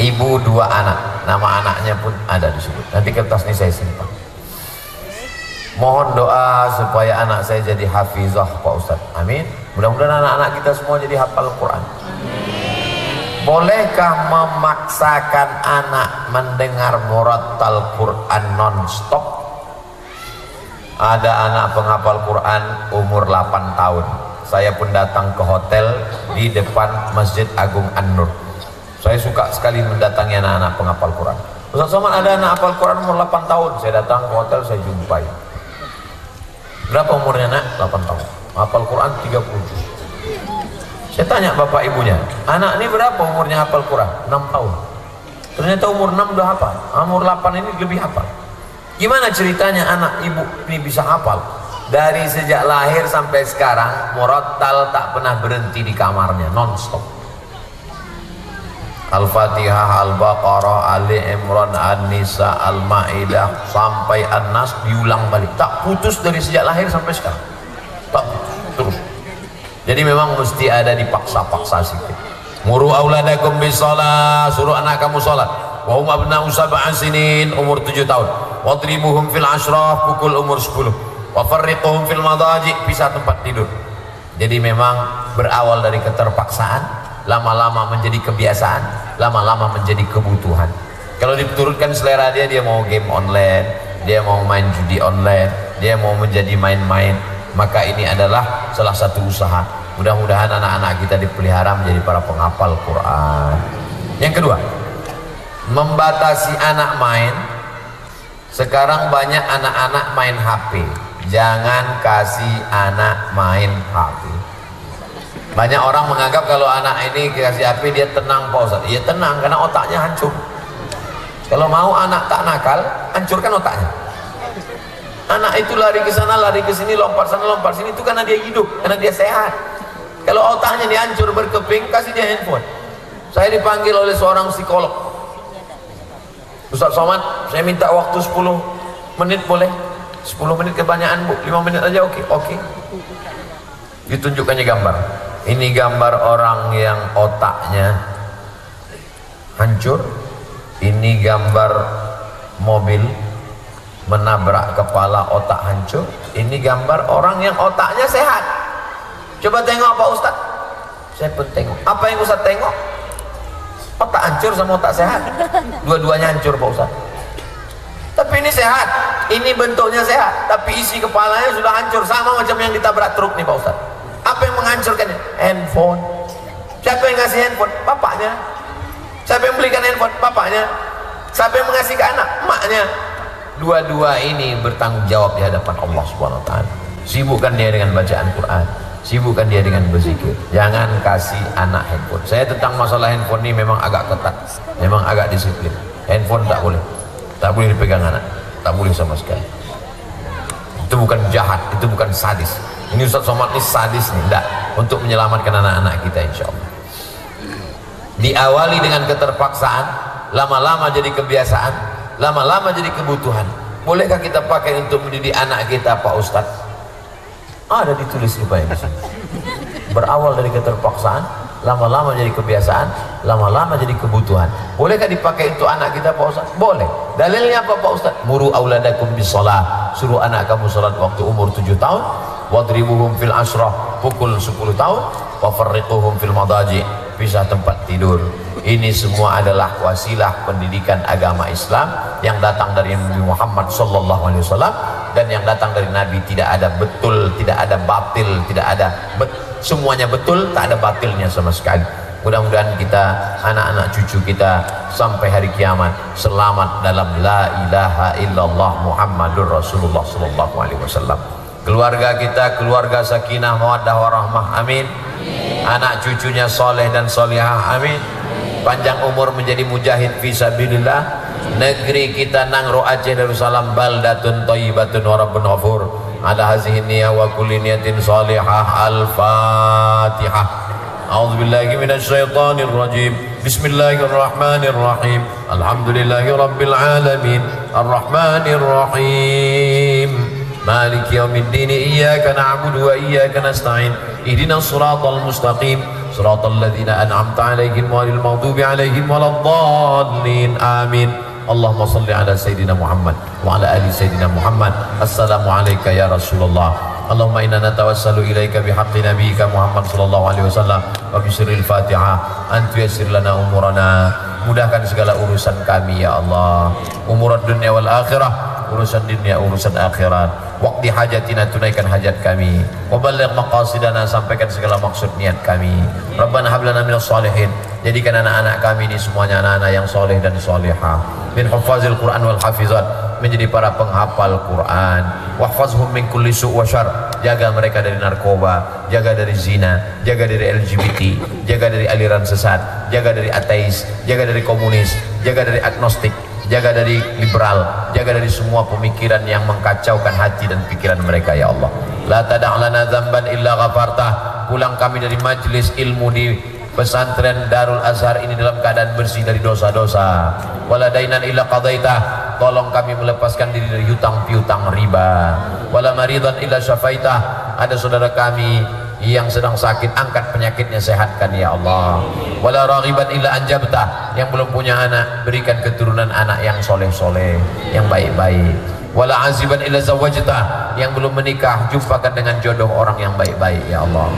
Ibu dua anak, nama anaknya pun ada disebut. Nanti kertas ini saya simpan. Mohon doa supaya anak saya jadi hafizah Pak Ustadz. Amin. Mudah-mudahan anak-anak kita semua jadi hafal Quran. Bolehkah memaksakan anak mendengar murattal Quran non-stop? Ada anak penghafal Quran umur 8 tahun. Saya pun datang ke hotel di depan Masjid Agung An-Nur. Saya suka sekali mendatangi anak-anak penghafal Quran. Ustaz Somad, ada anak hafal Quran umur 8 tahun. Saya datang ke hotel, saya jumpai. Berapa umurnya nak? 8 tahun. Hafal Quran 30 juz. Saya tanya bapak ibunya, anak ini berapa umurnya hafal Quran? 6 tahun. Ternyata umur 6 udah hafal. Umur 8 ini lebih hafal. Gimana ceritanya anak ibu ini bisa hafal? Dari sejak lahir sampai sekarang, murattal tak pernah berhenti di kamarnya, non-stop. Al-Fatihah, Al-Baqarah, Ali Imran, An-Nisa, Al-Ma'idah sampai An-Nas diulang balik, tak putus dari sejak lahir sampai sekarang, tak putus, terus. Jadi memang mesti ada dipaksa-paksa sedikit. Muru auladakum bisalah, suruh anak kamu salat. Wa hum abna'u sab'an sinin, umur 7 tahun. Wadribuhum fil ashraf, pukul umur 10. Wa farriquhum fil madaji, pisah tempat tidur. Jadi memang berawal dari keterpaksaan, lama-lama menjadi kebiasaan, lama-lama menjadi kebutuhan. Kalau diturunkan selera dia, dia mau game online, dia mau main judi online, dia mau menjadi main-main, maka ini adalah salah satu usaha. Mudah-mudahan anak-anak kita dipelihara menjadi para penghafal Quran. Yang kedua, membatasi anak main. Sekarang banyak anak-anak main HP. Jangan kasih anak main HP. Banyak orang menganggap kalau anak ini dikasih HP dia tenang Pak Ustaz. Iya tenang, karena otaknya hancur. Kalau mau anak tak nakal, hancurkan otaknya. Anak itu lari ke sana, lari ke sini, lompat sana, lompat sini, itu karena dia hidup, karena dia sehat. Kalau otaknya dihancur berkeping, kasih dia handphone. Saya dipanggil oleh seorang psikolog. Ustaz Somad, saya minta waktu 10 menit boleh? 10 menit kebanyakan Bu, 5 menit aja oke. Ditunjukkannya gambar. Ini gambar orang yang otaknya hancur. Ini gambar mobil menabrak kepala, otak hancur. Ini gambar orang yang otaknya sehat. Coba tengok Pak Ustaz. Saya pun tengok. Apa yang Ustaz tengok? Otak hancur sama otak sehat. Dua-duanya hancur Pak Ustaz. Tapi ini sehat. Ini bentuknya sehat, tapi isi kepalanya sudah hancur, sama macam yang ditabrak truk nih Pak Ustaz. Apa yang menghancurkannya? Handphone. Siapa yang ngasih handphone? Bapaknya. Siapa yang belikan handphone? Bapaknya. Siapa yang mengasih ke anak? Emaknya. Dua-dua ini bertanggung jawab di hadapan Allah Subhanahu wa taala. Sibukkan dia dengan bacaan Quran, sibukkan dia dengan berzikir. Jangan kasih anak handphone. Saya tentang masalah handphone ini memang agak ketat, memang agak disiplin. Handphone tak boleh dipegang anak, tak boleh sama sekali. Itu bukan jahat, itu bukan sadis. Ini Ustaz Somad ini sadis nih, enggak, untuk menyelamatkan anak-anak kita insyaallah. Diawali dengan keterpaksaan, lama-lama jadi kebiasaan, lama-lama jadi kebutuhan. Bolehkah kita pakai untuk mendidik anak kita Pak Ustaz? Ada ditulis di Pak sini. Berawal dari keterpaksaan, lama-lama jadi kebiasaan, lama-lama jadi kebutuhan. Bolehkah dipakai untuk anak kita Pak Ustaz? Boleh. Dalilnya apa Pak Ustaz? Muru auladakum bisalah. Suruh anak kamu salat waktu umur 7 tahun, wadribuhum fil asrah, pukul 10 tahun, wa farriquhum fil madaji, pisah tempat tidur. Ini semua adalah wasilah pendidikan agama Islam yang datang dari Nabi Muhammad sallallahu alaihi wasallam, dan yang datang dari Nabi tidak ada betul, tidak ada batil, tidak ada semuanya betul, tak ada batilnya sama sekali. Mudah-mudahan kita, anak-anak cucu kita sampai hari kiamat selamat dalam la ilaha illallah Muhammadur Rasulullah sallallahu alaihi wasallam. Keluarga kita keluarga sakinah mawaddah warahmah, amin. Anak cucunya soleh dan solihah, amin. Panjang umur menjadi mujahid fisabilillah. Negeri kita Nangro Aceh Darussalam baldatun thayyibatun wa rabbun ghafur. Ala hazihi niyyah wa kulli niyatin salihah. Al-Fatihah. A'udzubillahi minasyaitonir rajim. Bismillahirrahmanirrahim. Alhamdulillahi rabbil alamin. Arrahmanir rahim. Maliki yaumiddin. Iyyaka na'budu wa iyyaka nasta'in. Ihdinas siratal mustaqim. Siratal ladzina an'amta 'alaihim ghairil maghdubi 'alaihim waladdallin. Amin. Allahumma shalli ala sayyidina Muhammad wa ala ali sayyidina Muhammad. Assalamu alayka ya Rasulullah. Allahumma inna natawassalu ilaika bihaqqi nabiyyika Muhammad sallallahu alaihi wasallam wa bi sirril Fatihah an tuyassir lana umurana. Mudahkan segala urusan kami ya Allah. Umurad dunya wal akhirah, urusan dunia, urusan akhirat. Waqti hajatina, tunaikan hajat kami. Wa balligh maqasidana, sampaikan segala maksud niat kami. Rabbana hab lana minas shalihin, jadikan anak-anak kami ini semuanya anak-anak yang soleh dan solehah. Min hufazil Quran wal hafizat, menjadi para penghafal Quran. Wahfazhum min kulli su' wa syarr, jaga mereka dari narkoba, jaga dari zina, jaga dari LGBT, jaga dari aliran sesat, jaga dari ateis, jaga dari komunis, jaga dari agnostik, jaga dari liberal, jaga dari semua pemikiran yang mengkacaukan hati dan pikiran mereka ya Allah. La tada' lana dzamban illa ghafartah. Pulang kami dari majelis ilmu di pesantren Darul Azhar ini dalam keadaan bersih dari dosa-dosa. Wala dainan illa qadaitah. Tolong kami melepaskan diri dari hutang piutang riba. Wala maridan illa syafaitah. Ada saudara kami yang sedang sakit, angkat penyakitnya, sehatkan ya Allah. Wala raghiban illa anjabtah. Yang belum punya anak, berikan keturunan anak yang soleh-soleh, yang baik-baik. Wala aziban illa zawajtah. Yang belum menikah, jumpakan dengan jodoh orang yang baik-baik ya Allah.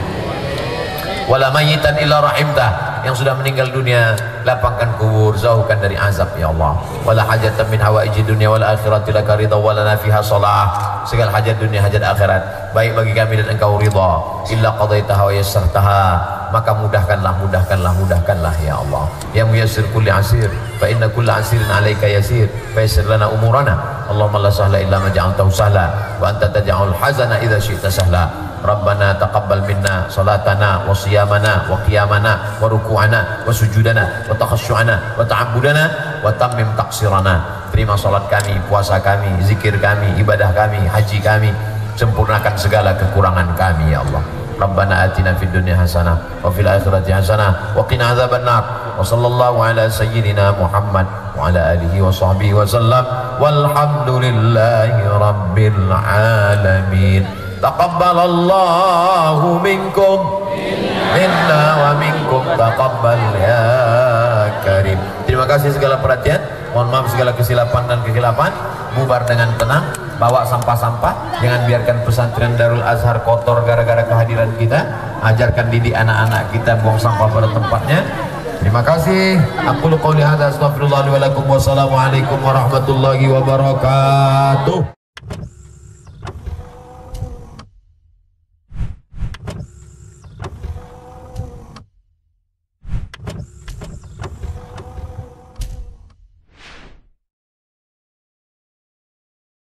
Wala mayitan illa rahimtah. Yang sudah meninggal dunia, lapangkan kubur, jauhkan dari azab ya Allah. Wala hajatan min hawaiji dunya wal akhirati laka ridha wa lana fiha shalah. Segala hajat dunia, hajat akhirat baik bagi kami dan engkau ridha. Illa qadaitaha wa yassartaha, maka mudahkanlah ya Allah. Ya muyassir kulli asir, fa inna kulla asirin alaika yasir, fa yassir lana umurana. Allahumma la sahla illa ma ja'altahu sahla wa anta taj'alul hazana idza syi'ta sahla. Rabbana taqabbal minna salatana wa siyamana wa qiyamana wa ruku'ana wa sujudana wa takhasyu'ana wa ta'abbudana wa tammim taqsirana. Terima salat kami, puasa kami, zikir kami, ibadah kami, haji kami. Sempurnakan segala kekurangan kami ya Allah. Rabbana atina fid dunya hasanah wa fil akhirati hasanah wa qina adzabannar. Wa sallallahu ala sayyidina Muhammad wa ala alihi wa sahbihi wa sallam. Walhamdulillahi rabbil alamin. Taqabbalallahu minkum minna wa minkum taqabbal ya karim. Terima kasih segala perhatian. Mohon maaf segala kesilapan dan kekhilapan. Bubar dengan tenang, bawa sampah-sampah, jangan biarkan pesantren Darul Azhar kotor gara-gara kehadiran kita. Ajarkan didik anak-anak kita buang sampah pada tempatnya. Terima kasih. Aqulu qouli hadza astaghfirullah li wa lakum. Wassalamualaikum warahmatullahi wabarakatuh.